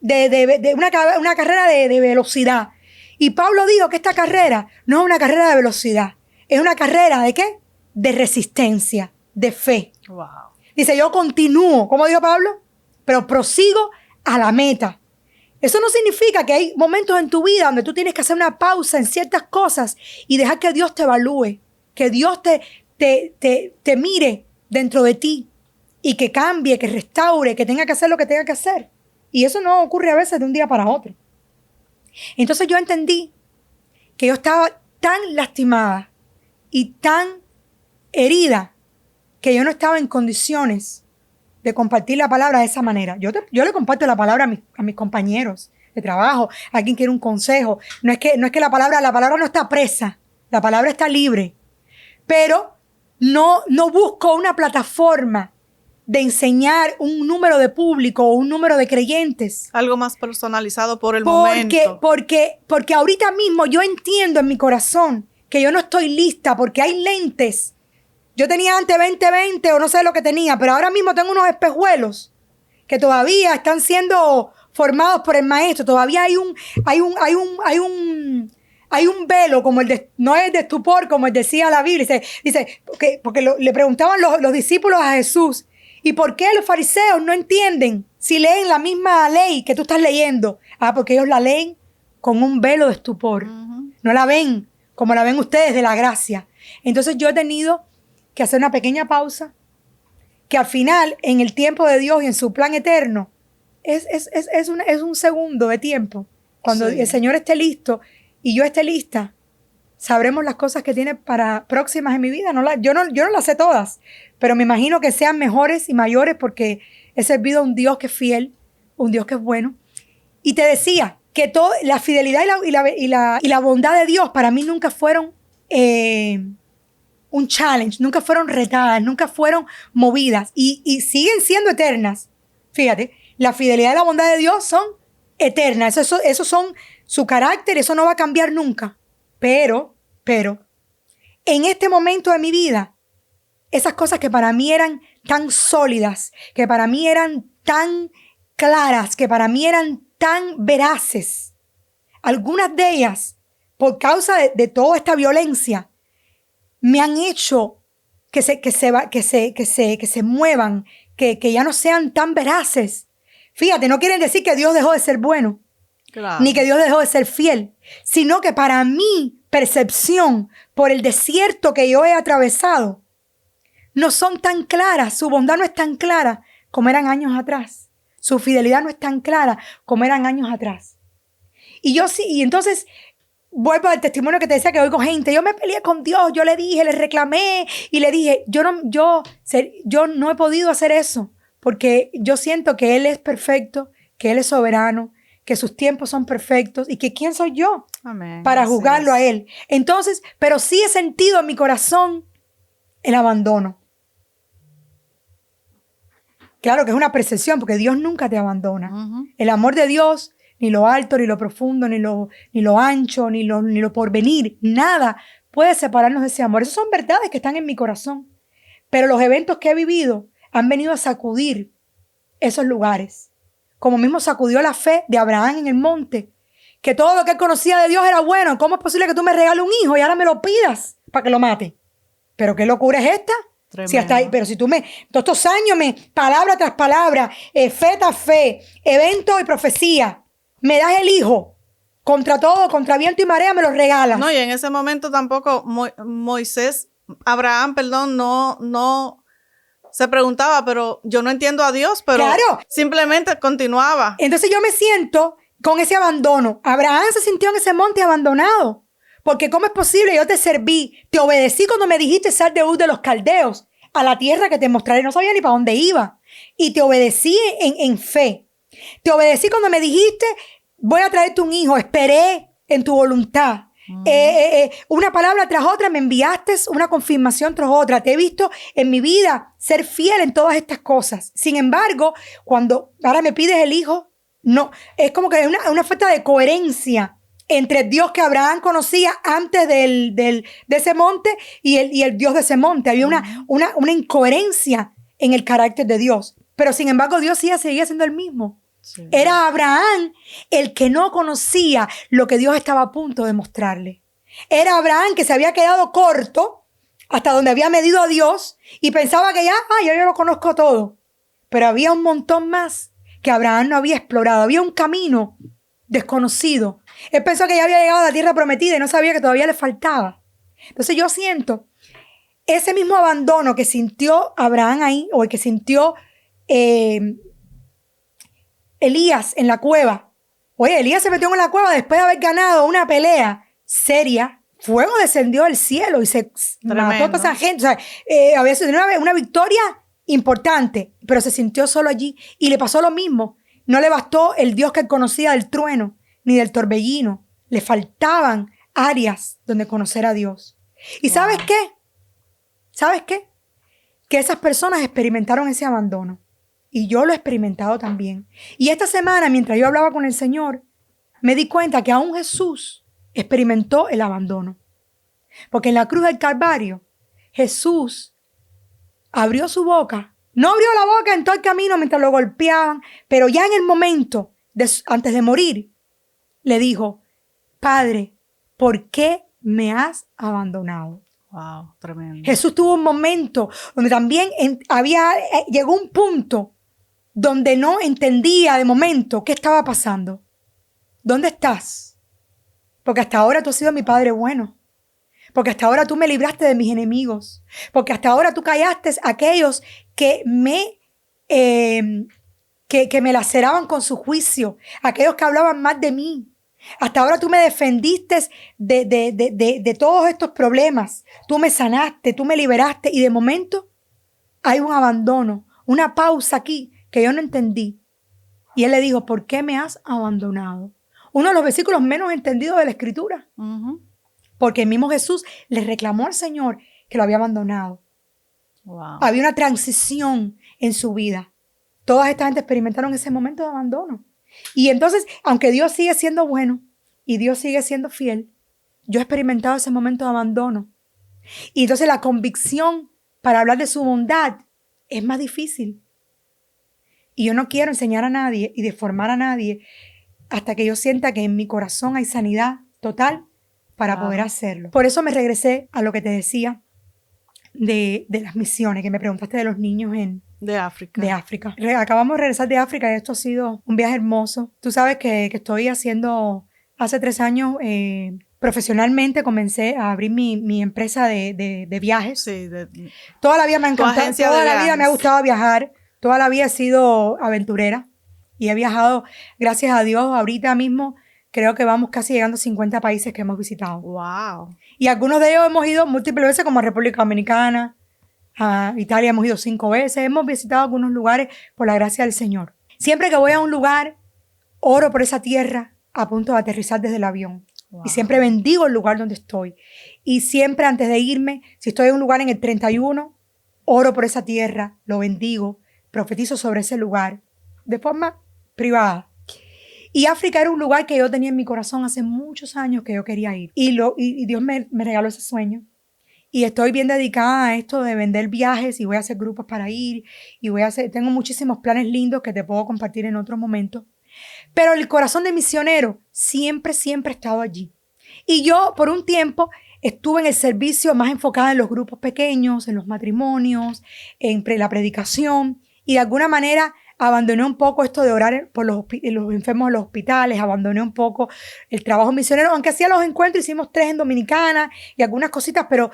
Speaker 1: una carrera de velocidad. Y Pablo dijo que esta carrera no es una carrera de velocidad, es una carrera ¿de qué? De resistencia, de fe. Wow. Dice, yo continúo, como dijo Pablo, pero prosigo a la meta. Eso no significa que hay momentos en tu vida donde tú tienes que hacer una pausa en ciertas cosas y dejar que Dios te evalúe, que Dios te mire dentro de ti y que cambie, que restaure, que tenga que hacer lo que tenga que hacer. Y eso no ocurre a veces de un día para otro. Entonces yo entendí que yo estaba tan lastimada y tan herida que yo no estaba en condiciones de compartir la palabra de esa manera. Yo le comparto la palabra a mis compañeros de trabajo, a quien quiere un consejo. No es que la palabra no está presa, la palabra está libre. Pero no busco una plataforma de enseñar un número de público o un número de creyentes.
Speaker 2: Algo más personalizado por el momento.
Speaker 1: Porque ahorita mismo yo entiendo en mi corazón que yo no estoy lista porque hay lentes. Yo tenía antes 20/20 o no sé lo que tenía, pero ahora mismo tengo unos espejuelos que todavía están siendo formados por el maestro. Todavía hay un velo como no es de estupor como decía la Biblia. Dice porque le preguntaban los discípulos a Jesús, ¿y por qué los fariseos no entienden si leen la misma ley que tú estás leyendo? Porque ellos la leen con un velo de estupor. Uh-huh. No la ven como la ven ustedes de la gracia. Entonces yo he tenido que hacer una pequeña pausa, que al final, en el tiempo de Dios y en su plan eterno, es un segundo de tiempo. Cuando el Señor esté listo y yo esté lista, sabremos las cosas que tiene para próximas en mi vida. Yo no las sé todas, pero me imagino que sean mejores y mayores porque he servido a un Dios que es fiel, un Dios que es bueno. Y te decía que la fidelidad y la bondad de Dios para mí nunca fueron un challenge, nunca fueron retadas, nunca fueron movidas y siguen siendo eternas. Fíjate, la fidelidad y la bondad de Dios son eternas, eso son su carácter, eso no va a cambiar nunca. Pero, en este momento de mi vida, esas cosas que para mí eran tan sólidas, que para mí eran tan claras, que para mí eran tan veraces, algunas de ellas, por causa de toda esta violencia, me han hecho que se muevan, que ya no sean tan veraces. Fíjate, no quieren decir que Dios dejó de ser bueno, claro, ni que Dios dejó de ser fiel, sino que para mi percepción, por el desierto que yo he atravesado, no son tan claras, su bondad no es tan clara como eran años atrás, su fidelidad no es tan clara como eran años atrás. Y entonces vuelvo al testimonio que te decía que oigo gente, yo me peleé con Dios, yo le dije, le reclamé y le dije, yo no he podido hacer eso porque yo siento que Él es perfecto, que Él es soberano, que sus tiempos son perfectos y que ¿quién soy yo para juzgarlo a Él? Entonces, pero sí he sentido en mi corazón el abandono. Claro que es una percepción porque Dios nunca te abandona. Uh-huh. El amor de Dios, ni lo alto, ni lo profundo, ni lo ancho, ni lo porvenir, nada puede separarnos de ese amor. Esas son verdades que están en mi corazón. Pero los eventos que he vivido han venido a sacudir esos lugares. Como mismo sacudió la fe de Abraham en el monte, que todo lo que él conocía de Dios era bueno. ¿Cómo es posible que tú me regales un hijo y ahora me lo pidas para que lo mate? ¿Pero qué locura es esta? Si hasta ahí, pero si tú todos estos años palabra tras palabra, fe tras fe, evento y profecía, Me das el hijo. Contra todo, contra viento y marea me lo regalas.
Speaker 2: No, y en ese momento tampoco Abraham, no se preguntaba, pero yo no entiendo a Dios, pero
Speaker 1: claro.
Speaker 2: Simplemente continuaba.
Speaker 1: Entonces yo me siento con ese abandono. Abraham se sintió en ese monte abandonado. Porque ¿cómo es posible? Yo te serví, te obedecí cuando me dijiste sal de Ur de los caldeos, a la tierra que te mostraré. No sabía ni para dónde iba. Y te obedecí en fe. Te obedecí cuando me dijiste, voy a traerte un hijo. Esperé en tu voluntad. Una palabra tras otra me enviaste, una confirmación tras otra. Te he visto en mi vida ser fiel en todas estas cosas. Sin embargo, cuando ahora me pides el hijo, no, es como que hay una falta de coherencia entre el Dios que Abraham conocía antes de ese monte y el Dios de ese monte. Había una incoherencia en el carácter de Dios. Pero sin embargo, Dios seguía siendo el mismo. Sí. Era Abraham el que no conocía lo que Dios estaba a punto de mostrarle. Era Abraham que se había quedado corto hasta donde había medido a Dios y pensaba que yo lo conozco todo. Pero había un montón más que Abraham no había explorado. Había un camino desconocido. Él pensó que ya había llegado a la tierra prometida y no sabía que todavía le faltaba. Entonces yo siento ese mismo abandono que sintió Abraham ahí, o el que sintió Elías en la cueva. Oye, Elías se metió en la cueva después de haber ganado una pelea seria. Fuego descendió del cielo y se mató a toda esa gente. O sea, había sido una victoria importante, pero se sintió solo allí. Y le pasó lo mismo. No le bastó el Dios que él conocía del trueno ni del torbellino. Le faltaban áreas donde conocer a Dios. ¿Y sabes qué? ¿Sabes qué? Que esas personas experimentaron ese abandono. Y yo lo he experimentado también. Y esta semana, mientras yo hablaba con el Señor, me di cuenta que aún Jesús experimentó el abandono. Porque en la cruz del Calvario, Jesús abrió su boca. No abrió la boca en todo el camino mientras lo golpeaban, pero ya en el momento, antes de morir, le dijo, Padre, ¿por qué me has abandonado?
Speaker 2: Wow, tremendo.
Speaker 1: Jesús tuvo un momento donde también llegó un punto donde no entendía de momento qué estaba pasando. ¿Dónde estás? Porque hasta ahora tú has sido mi Padre bueno. Porque hasta ahora tú me libraste de mis enemigos. Porque hasta ahora tú callaste a aquellos que me laceraban con su juicio. Aquellos que hablaban mal de mí. Hasta ahora tú me defendiste de todos estos problemas. Tú me sanaste, tú me liberaste. Y de momento hay un abandono, una pausa aquí que yo no entendí. Y él le dijo, ¿por qué me has abandonado? Uno de los versículos menos entendidos de la Escritura. Porque el mismo Jesús le reclamó al Señor que lo había abandonado. Wow. Había una transición en su vida. Toda esta gente experimentaron ese momento de abandono. Y entonces, aunque Dios sigue siendo bueno y Dios sigue siendo fiel, yo he experimentado ese momento de abandono. Y entonces la convicción para hablar de su bondad es más difícil. Y yo no quiero enseñar a nadie y deformar a nadie hasta que yo sienta que en mi corazón hay sanidad total para poder hacerlo. Por eso me regresé a lo que te decía de las misiones, que me preguntaste de los niños
Speaker 2: de África.
Speaker 1: Acabamos de regresar de África y esto ha sido un viaje hermoso. Tú sabes que estoy haciendo, hace 3 años, profesionalmente comencé a abrir mi empresa de viajes.
Speaker 2: Sí,
Speaker 1: toda la vida me ha encantado, toda la vida me ha gustado viajar, toda la vida he sido aventurera y he viajado, gracias a Dios, ahorita mismo creo que vamos casi llegando a 50 países que hemos visitado.
Speaker 2: Wow.
Speaker 1: Y algunos de ellos hemos ido múltiples veces, como a República Dominicana, a Italia hemos ido 5 veces. Hemos visitado algunos lugares por la gracia del Señor. Siempre que voy a un lugar, oro por esa tierra a punto de aterrizar desde el avión. Wow. Y siempre bendigo el lugar donde estoy. Y siempre antes de irme, si estoy en un lugar en el 31, oro por esa tierra, lo bendigo, profetizo sobre ese lugar de forma privada. Y África era un lugar que yo tenía en mi corazón hace muchos años que yo quería ir. Y Dios me regaló ese sueño. Y estoy bien dedicada a esto de vender viajes y voy a hacer grupos para ir. Y tengo muchísimos planes lindos que te puedo compartir en otro momento. Pero el corazón de misionero siempre ha estado allí. Y yo por un tiempo estuve en el servicio más enfocada en los grupos pequeños, en los matrimonios, en la predicación. Y de alguna manera abandoné un poco esto de orar por los enfermos en los hospitales, abandoné un poco el trabajo misionero, aunque hacía los encuentros, hicimos 3 en Dominicana y algunas cositas, pero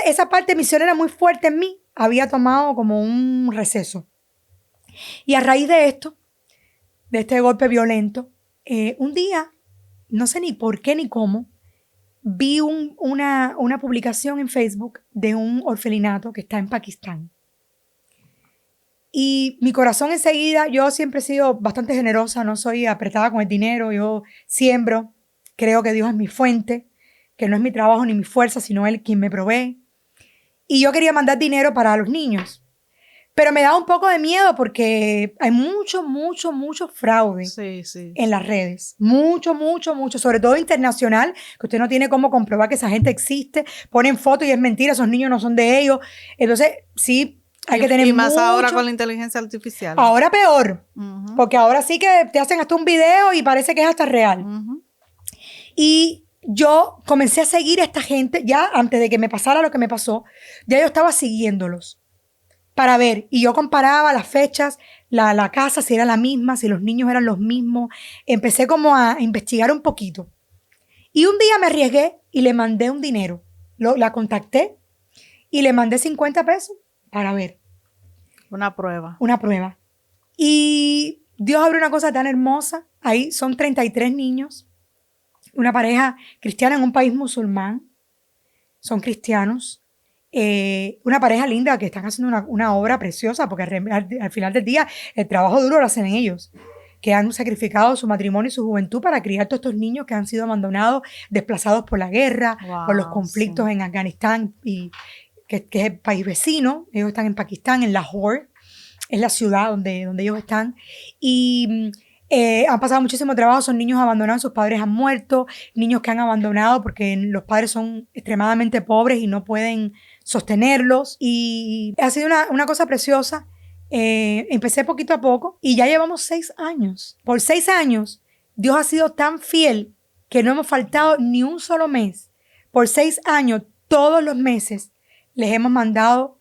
Speaker 1: esa parte misionera muy fuerte en mí había tomado como un receso. Y a raíz de esto, de este golpe violento, un día, no sé ni por qué ni cómo, vi una publicación en Facebook de un orfelinato que está en Pakistán. Y mi corazón enseguida, yo siempre he sido bastante generosa, no soy apretada con el dinero, yo siembro, creo que Dios es mi fuente, que no es mi trabajo ni mi fuerza, sino Él quien me provee. Y yo quería mandar dinero para los niños. Pero me daba un poco de miedo porque hay mucho fraude en las redes. Mucho, sobre todo internacional, que usted no tiene cómo comprobar que esa gente existe. Ponen fotos y es mentira, esos niños no son de ellos. Entonces, sí, hay que tener
Speaker 2: y más ahora con la inteligencia artificial.
Speaker 1: Ahora peor, porque ahora sí que te hacen hasta un video y parece que es hasta real. Y yo comencé a seguir a esta gente, ya antes de que me pasara lo que me pasó, ya yo estaba siguiéndolos para ver, y yo comparaba las fechas, la casa, si era la misma, si los niños eran los mismos. Empecé como a investigar un poquito. Y un día me arriesgué y le mandé un dinero. La contacté y le mandé 50 pesos para ver.
Speaker 2: Una prueba.
Speaker 1: Y Dios abrió una cosa tan hermosa. Ahí son 33 niños. Una pareja cristiana en un país musulmán. Son cristianos. Una pareja linda que están haciendo una obra preciosa, porque al final del día el trabajo duro lo hacen ellos, que han sacrificado su matrimonio y su juventud para criar todos estos niños que han sido abandonados, desplazados por la guerra, por los conflictos en Afganistán, y que es el país vecino. Ellos están en Pakistán, en Lahore, es la ciudad donde ellos están, y han pasado muchísimo trabajo. Son niños abandonados, sus padres han muerto, niños que han abandonado porque los padres son extremadamente pobres y no pueden sostenerlos, y ha sido una cosa preciosa. Empecé poquito a poco y ya llevamos 6 años. Por 6 años Dios ha sido tan fiel que no hemos faltado ni un solo mes. Por 6 años, todos los meses les hemos mandado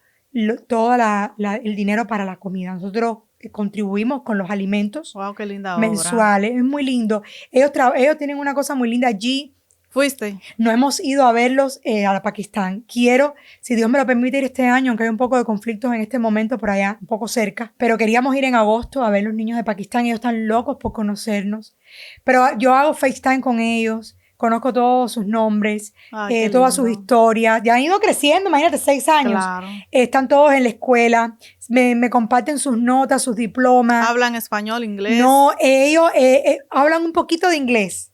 Speaker 1: todo el dinero para la comida. Nosotros contribuimos con los alimentos.
Speaker 2: Wow, qué linda
Speaker 1: mensuales. Obra. Es muy lindo. Ellos tienen una cosa muy linda allí.
Speaker 2: ¿Fuiste?
Speaker 1: No hemos ido a verlos a Pakistán. Quiero, si Dios me lo permite, ir este año, aunque hay un poco de conflictos en este momento por allá, un poco cerca. Pero queríamos ir en agosto a ver los niños de Pakistán. Ellos están locos por conocernos. Pero yo hago FaceTime con ellos. Conozco todos sus nombres, todas sus historias. Ya han ido creciendo, imagínate, 6 años.
Speaker 2: Claro.
Speaker 1: Están todos en la escuela. Me comparten sus notas, sus diplomas.
Speaker 2: ¿Hablan español, inglés?
Speaker 1: No, ellos hablan un poquito de inglés.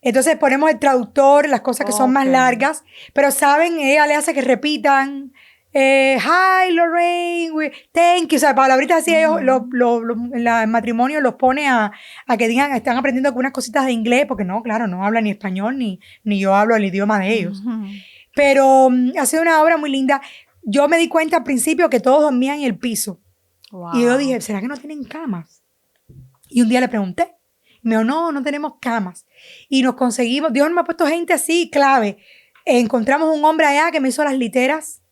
Speaker 1: Entonces ponemos el traductor, las cosas que son más largas, pero saben, ella le hace que repitan, hi Lorraine, thank you, o sea, palabritas así. Ellos en el matrimonio los pone a que digan, están aprendiendo algunas cositas de inglés, porque no, claro, no hablan ni español, ni yo hablo el idioma de ellos. Pero ha sido una obra muy linda. Yo me di cuenta al principio que todos dormían en el piso. Wow. Y yo dije, ¿será que no tienen camas? Y un día le pregunté. Me dijo, no tenemos camas. Y nos conseguimos, Dios me ha puesto gente así, clave. Encontramos un hombre allá que me hizo las literas.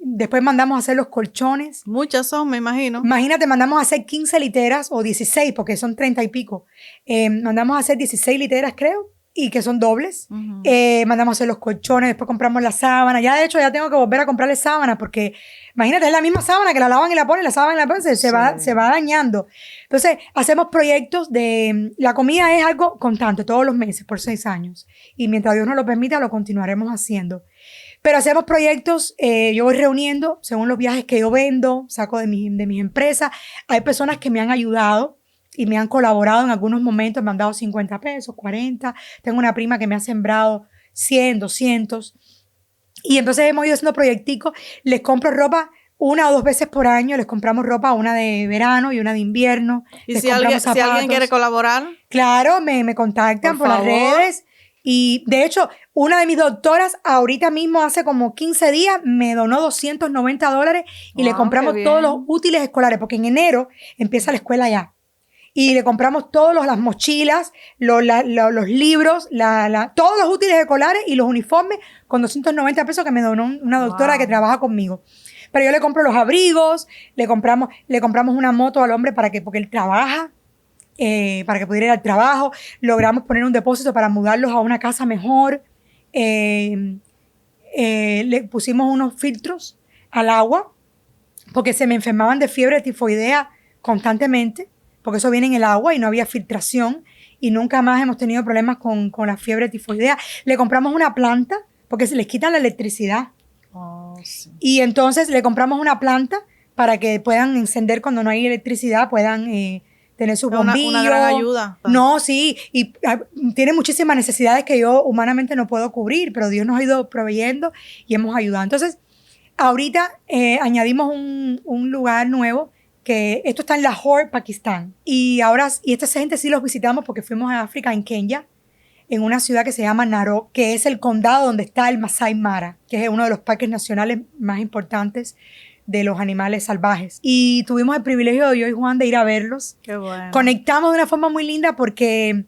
Speaker 1: Después mandamos a hacer los colchones.
Speaker 2: Muchas son, me imagino.
Speaker 1: Imagínate, mandamos a hacer 15 literas o 16, porque son 30 y pico. Mandamos a hacer 16 literas, creo, y que son dobles. Mandamos a hacer los colchones, después compramos la sábana. Ya, de hecho, ya tengo que volver a comprarle sábana, porque imagínate, es la misma sábana que la lavan y la ponen, la sábana y la ponen, se va dañando. Entonces, hacemos proyectos la comida es algo constante, todos los meses, por 6 años. Y mientras Dios nos lo permita, lo continuaremos haciendo. Pero hacemos proyectos, yo voy reuniendo según los viajes que yo vendo, saco de mis empresas. Hay personas que me han ayudado y me han colaborado en algunos momentos, me han dado 50 pesos, 40. Tengo una prima que me ha sembrado 100, 200. Y entonces hemos ido haciendo proyecticos. Les compro ropa 1 o 2 veces por año. Les compramos ropa, una de verano y una de invierno.
Speaker 2: ¿Y si alguien quiere colaborar?
Speaker 1: Claro, me contactan por las redes. Y de hecho, una de mis doctoras ahorita mismo, hace como 15 días, me donó $290 y le compramos todos los útiles escolares, porque en enero empieza la escuela ya. Y le compramos todas las mochilas, los libros, todos los útiles escolares y los uniformes con $290 que me donó una doctora que trabaja conmigo. Pero yo le compro los abrigos, le compramos una moto al hombre porque él trabaja, para que pudiera ir al trabajo. Logramos poner un depósito para mudarlos a una casa mejor. Le pusimos unos filtros al agua porque se me enfermaban de fiebre tifoidea constantemente, porque eso viene en el agua y no había filtración y nunca más hemos tenido problemas con la fiebre tifoidea. Le compramos una planta porque se les quita la electricidad.
Speaker 2: Sí.
Speaker 1: Y entonces le compramos una planta para que puedan encender cuando no hay electricidad, puedan tener sus bombillos.
Speaker 2: Una gran ayuda.
Speaker 1: No, sí, y tiene muchísimas necesidades que yo humanamente no puedo cubrir, pero Dios nos ha ido proveyendo y hemos ayudado. Entonces, ahorita añadimos un lugar nuevo, que esto está en Lahore, Pakistán. Y esta gente sí los visitamos porque fuimos a África, en Kenia, en una ciudad que se llama Narok, que es el condado donde está el Masai Mara, que es uno de los parques nacionales más importantes de los animales salvajes. Y tuvimos el privilegio, yo y Juan, de ir a verlos.
Speaker 2: Qué bueno.
Speaker 1: Conectamos de una forma muy linda porque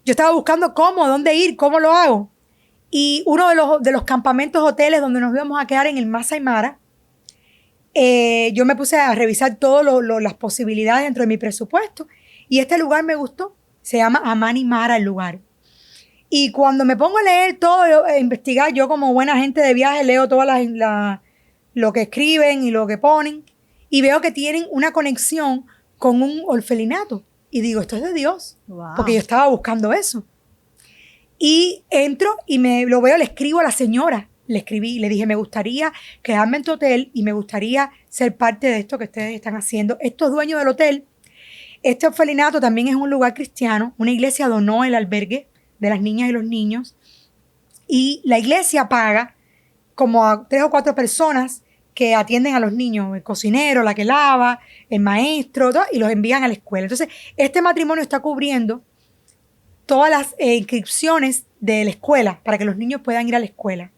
Speaker 1: yo estaba buscando dónde ir, cómo lo hago. Y uno de los campamentos, hoteles donde nos íbamos a quedar en el Masai Mara, yo me puse a revisar todas las posibilidades dentro de mi presupuesto y este lugar me gustó. Se llama Amani Mara el lugar. Y cuando me pongo a leer todo, a investigar, yo como buena gente de viaje leo todo lo que escriben y lo que ponen y veo que tienen una conexión con un orfelinato. Y digo, esto es de Dios,
Speaker 2: Wow.
Speaker 1: porque yo estaba buscando eso. Y entro y lo veo, le escribo a la señora. Le escribí, le dije, me gustaría quedarme en tu hotel y me gustaría ser parte de esto que ustedes están haciendo. Estos dueños del hotel, este orfelinato también es un lugar cristiano. Una iglesia donó el albergue de las niñas y los niños. Y la iglesia paga como a 3 o 4 personas que atienden a los niños. El cocinero, la que lava, el maestro, todo, y los envían a la escuela. Entonces, este matrimonio está cubriendo todas las inscripciones de la escuela para que los niños puedan ir a la escuela.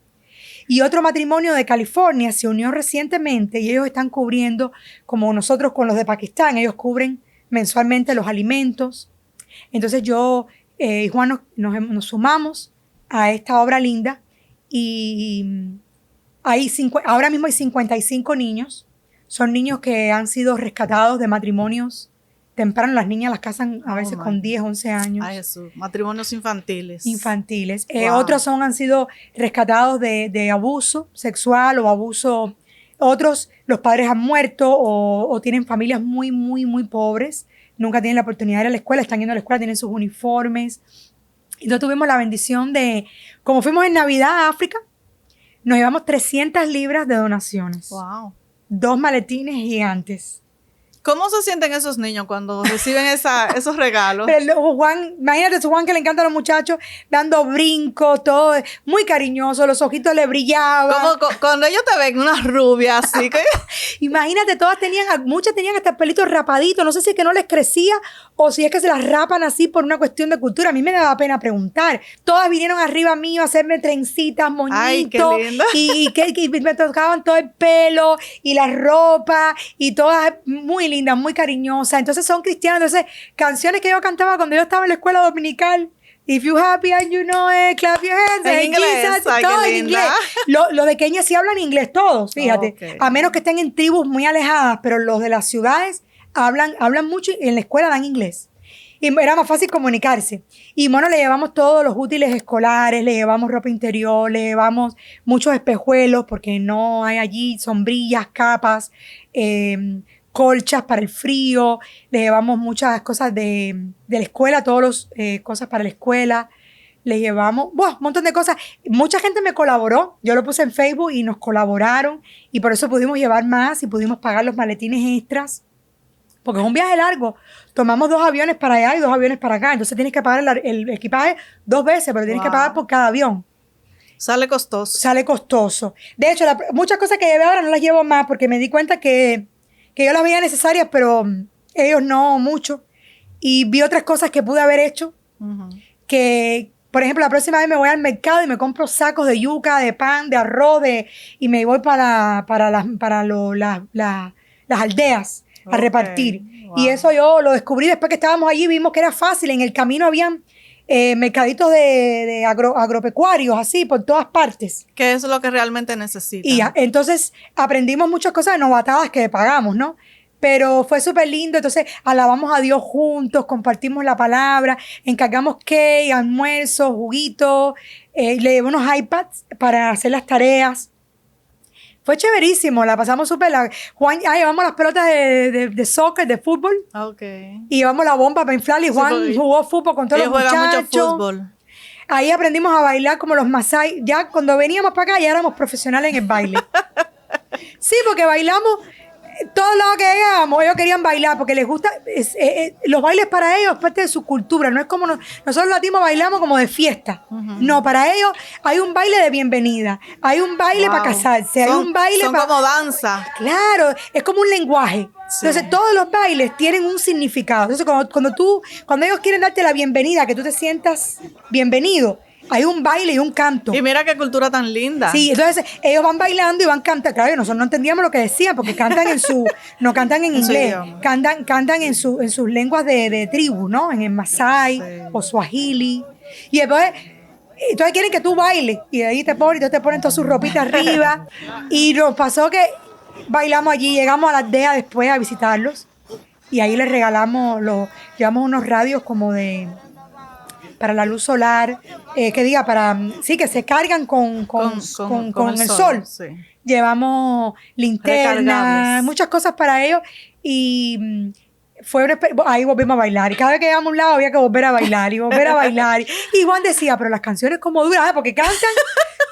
Speaker 1: Y otro matrimonio de California se unió recientemente y ellos están cubriendo, como nosotros con los de Pakistán, ellos cubren mensualmente los alimentos. Entonces yo y Juan nos sumamos a esta obra linda y ahora mismo hay 55 niños. Son niños que han sido rescatados de matrimonios temprano. Las niñas las casan a veces con 10, 11 años.
Speaker 2: Ay, Jesús. Matrimonios infantiles.
Speaker 1: Wow. Otros han sido rescatados de abuso sexual o abuso. Otros, los padres han muerto o tienen familias muy, muy, muy pobres. Nunca tienen la oportunidad de ir a la escuela. Están yendo a la escuela, tienen sus uniformes. Entonces tuvimos la bendición como fuimos en Navidad a África, nos llevamos 300 libras de donaciones.
Speaker 2: Wow.
Speaker 1: 2 maletines gigantes.
Speaker 2: ¿Cómo se sienten esos niños cuando reciben esos regalos?
Speaker 1: Pero Juan, imagínate su Juan que le encanta a los muchachos, dando brincos, todo, muy cariñoso, los ojitos le brillaban.
Speaker 2: Como cuando ellos te ven una rubia así que...
Speaker 1: Imagínate, muchas tenían hasta el pelito rapadito, no sé si es que no les crecía o si es que se las rapan así por una cuestión de cultura. A mí me daba pena preguntar. Todas vinieron arriba mío a hacerme trencitas, moñitos.
Speaker 2: Ay, qué lindo.
Speaker 1: Y me tocaban todo el pelo y la ropa y todas muy lindas, muy cariñosas. Entonces son cristianas. Entonces, canciones que yo cantaba cuando yo estaba en la escuela dominical. If you happy and you know it, clap your hands.
Speaker 2: En inglés, ay,
Speaker 1: todo
Speaker 2: qué
Speaker 1: en
Speaker 2: linda.
Speaker 1: inglés. Los de Kenia sí hablan inglés todos, fíjate.
Speaker 2: Okay.
Speaker 1: A menos que estén en tribus muy alejadas, pero los de las ciudades hablan mucho y en la escuela dan inglés. Y era más fácil comunicarse. Y bueno, le llevamos todos los útiles escolares, le llevamos ropa interior, le llevamos muchos espejuelos porque no hay allí sombrillas, capas, colchas para el frío, le llevamos muchas cosas de la escuela, todas las cosas para la escuela, le llevamos un montón de cosas. Mucha gente me colaboró, yo lo puse en Facebook y nos colaboraron y por eso pudimos llevar más y pudimos pagar los maletines extras, porque es un viaje largo. Tomamos 2 aviones para allá y 2 aviones para acá, entonces tienes que pagar el equipaje 2 veces, pero tienes que pagar por cada avión.
Speaker 2: Sale costoso.
Speaker 1: Sale costoso. De hecho, muchas cosas que llevé ahora no las llevo más porque me di cuenta que yo las veía necesarias, pero ellos no mucho. Y vi otras cosas que pude haber hecho. Uh-huh. Que, por ejemplo, la próxima vez me voy al mercado y me compro sacos de yuca, de pan, de arroz, y me voy para las aldeas a repartir. Wow. Y eso yo lo descubrí después que estábamos allí. Vimos que era fácil. En el camino habían mercaditos de agropecuarios, así, por todas partes.
Speaker 2: Que eso es lo que realmente necesitan.
Speaker 1: Y entonces aprendimos muchas cosas de novatadas que pagamos, ¿no? Pero fue súper lindo, entonces alabamos a Dios juntos, compartimos la palabra, encargamos cake, almuerzo, juguito, le llevé unos iPads para hacer las tareas. Fue chéverísimo, la pasamos súper. Juan, llevamos las pelotas de soccer, de fútbol.
Speaker 2: Okay.
Speaker 1: Y llevamos la bomba para inflar y Juan jugó fútbol con todos los muchachos.
Speaker 2: Juega mucho fútbol.
Speaker 1: Ahí aprendimos a bailar como los masái. Ya cuando veníamos para acá ya éramos profesionales en el baile. Sí, porque bailamos todos lados que llegábamos, ellos querían bailar porque les gusta, los bailes para ellos es parte de su cultura, no es como nosotros latinos bailamos como de fiesta. No, para ellos hay un baile de bienvenida, hay un baile para casarse, hay un baile
Speaker 2: para... Son como danza.
Speaker 1: Claro, es como un lenguaje. Sí. Entonces todos los bailes tienen un significado. Entonces cuando ellos quieren darte la bienvenida, que tú te sientas bienvenido, hay un baile y un canto.
Speaker 2: Y mira qué cultura tan linda.
Speaker 1: Sí, entonces ellos van bailando y van cantando. Claro, nosotros no entendíamos lo que decían porque cantan no cantan en inglés, cantan en sus lenguas de tribu, ¿no? En el Masái o Swahili. Y después, entonces quieren que tú bailes. Y de ahí te ponen todas sus ropitas arriba. Y nos pasó que bailamos allí, llegamos a la aldea después a visitarlos. Y ahí les llevamos unos radios como para la luz solar, que se cargan con el sol. Sí. Llevamos linternas, muchas cosas para ellos y ahí volvimos a bailar. Y cada vez que llegamos a un lado había que volver a bailar y volver a bailar. Y Juan decía, pero las canciones como duras, porque cantan,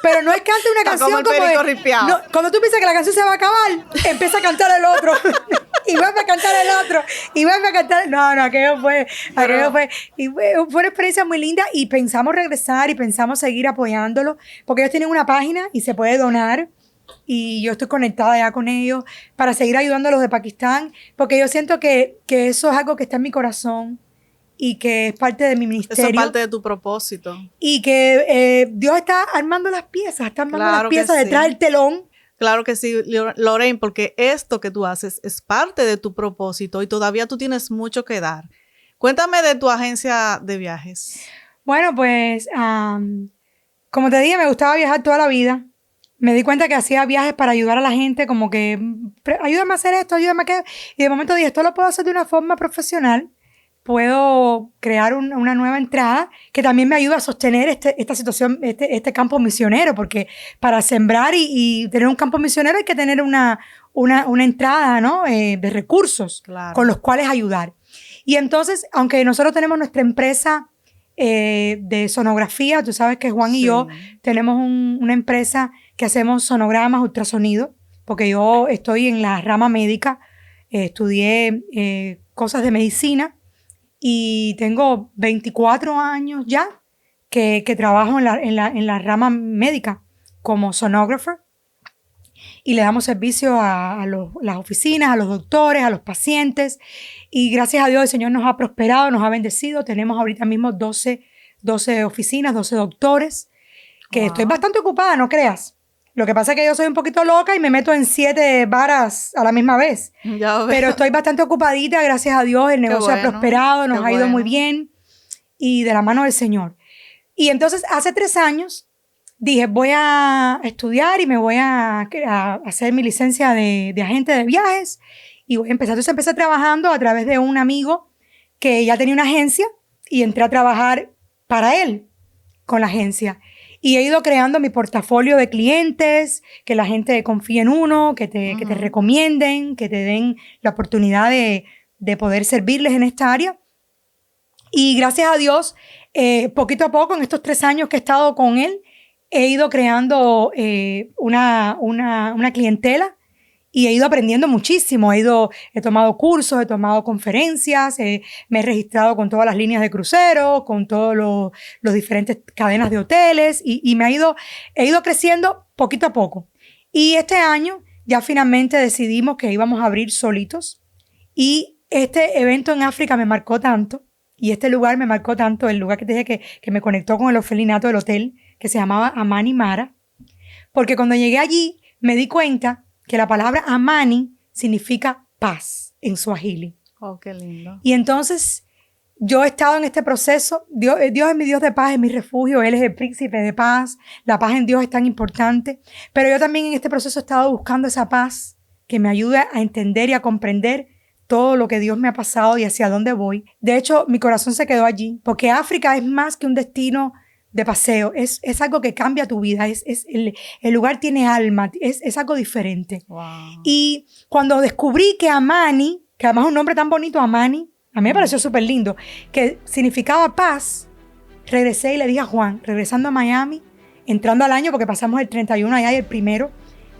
Speaker 1: pero no es que cante una canción como no, cuando tú piensas que la canción se va a acabar, empieza a cantar el otro. Y vuelve a cantar el otro, y vuelve a cantar. No, aquello fue. Y fue una experiencia muy linda. Y pensamos regresar y pensamos seguir apoyándolo, porque ellos tienen una página y se puede donar. Y yo estoy conectada ya con ellos para seguir ayudando a los de Pakistán, porque yo siento que eso es algo que está en mi corazón y que es parte de mi ministerio.
Speaker 2: Eso es parte de tu propósito.
Speaker 1: Y que Dios está armando las piezas, detrás del telón.
Speaker 2: Claro que sí, Lorraine, porque esto que tú haces es parte de tu propósito y todavía tú tienes mucho que dar. Cuéntame de tu agencia de viajes.
Speaker 1: Bueno, pues, como te dije, me gustaba viajar toda la vida. Me di cuenta que hacía viajes para ayudar a la gente, como que, ayúdame a hacer esto, ayúdame a aquello. Y de momento dije, esto lo puedo hacer de una forma profesional. Puedo crear una nueva entrada que también me ayuda a sostener esta situación, este campo misionero, porque para sembrar y tener un campo misionero hay que tener una entrada, ¿no? De recursos con los cuales ayudar. Y entonces, aunque nosotros tenemos nuestra empresa de sonografía, tú sabes que Juan y yo tenemos una empresa que hacemos sonogramas, ultrasonido, porque yo estoy en la rama médica, estudié cosas de medicina, y tengo 24 años ya que trabajo en la rama médica como sonógrafo y le damos servicio a las oficinas, a los doctores, a los pacientes y gracias a Dios el Señor nos ha prosperado, nos ha bendecido. Tenemos ahorita mismo 12 oficinas, 12 doctores que estoy bastante ocupada, no creas. Lo que pasa es que yo soy un poquito loca y me meto en 7 varas a la misma vez. Pero estoy bastante ocupadita, gracias a Dios. El negocio ha prosperado, nos ha ido muy bien y de la mano del Señor. Y entonces, hace 3 años, dije, voy a estudiar y me voy a hacer mi licencia de agente de viajes y voy a empezar. Entonces, empecé trabajando a través de un amigo que ya tenía una agencia y entré a trabajar para él con la agencia. Y he ido creando mi portafolio de clientes, que la gente confíe en uno, que te recomienden, que te den la oportunidad de poder servirles en esta área. Y gracias a Dios, poquito a poco, en estos 3 años que he estado con él, he ido creando una clientela y he ido aprendiendo muchísimo. He tomado cursos, he tomado conferencias, me he registrado con todas las líneas de crucero, con todos los diferentes cadenas de hoteles y he ido creciendo poquito a poco. Y este año ya finalmente decidimos que íbamos a abrir solitos y este evento en África me marcó tanto y este lugar me marcó tanto, el lugar que te dije que me conectó con el orfelinato del hotel que se llamaba Amani Mara, porque cuando llegué allí me di cuenta que la palabra Amani significa paz en Swahili.
Speaker 2: Oh, qué lindo.
Speaker 1: Y entonces yo he estado en este proceso. Dios es mi Dios de paz, es mi refugio. Él es el príncipe de paz. La paz en Dios es tan importante. Pero yo también en este proceso he estado buscando esa paz que me ayude a entender y a comprender todo lo que Dios me ha pasado y hacia dónde voy. De hecho, mi corazón se quedó allí, porque África es más que un destino de paseo. Es algo que cambia tu vida. El lugar tiene alma. Es algo diferente.
Speaker 2: Wow.
Speaker 1: Y cuando descubrí que Amani, que además es un nombre tan bonito, Amani, a mí me pareció súper lindo, que significaba paz, regresé y le dije a Juan, regresando a Miami, entrando al año, porque pasamos el 31 allá y el 1,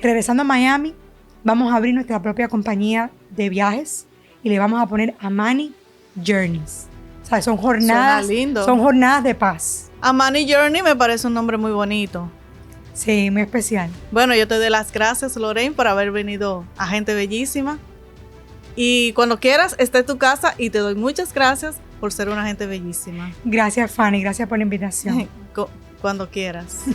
Speaker 1: regresando a Miami, vamos a abrir nuestra propia compañía de viajes y le vamos a poner Amani Journeys. O sea, son jornadas de paz.
Speaker 2: Amani Journey me parece un nombre muy bonito.
Speaker 1: Sí, muy especial.
Speaker 2: Bueno, yo te doy las gracias, Lorraine, por haber venido a Gente Bellísima. Y cuando quieras, está en tu casa y te doy muchas gracias por ser una gente bellísima.
Speaker 1: Gracias, Fanny. Gracias por la invitación.
Speaker 2: Cuando quieras.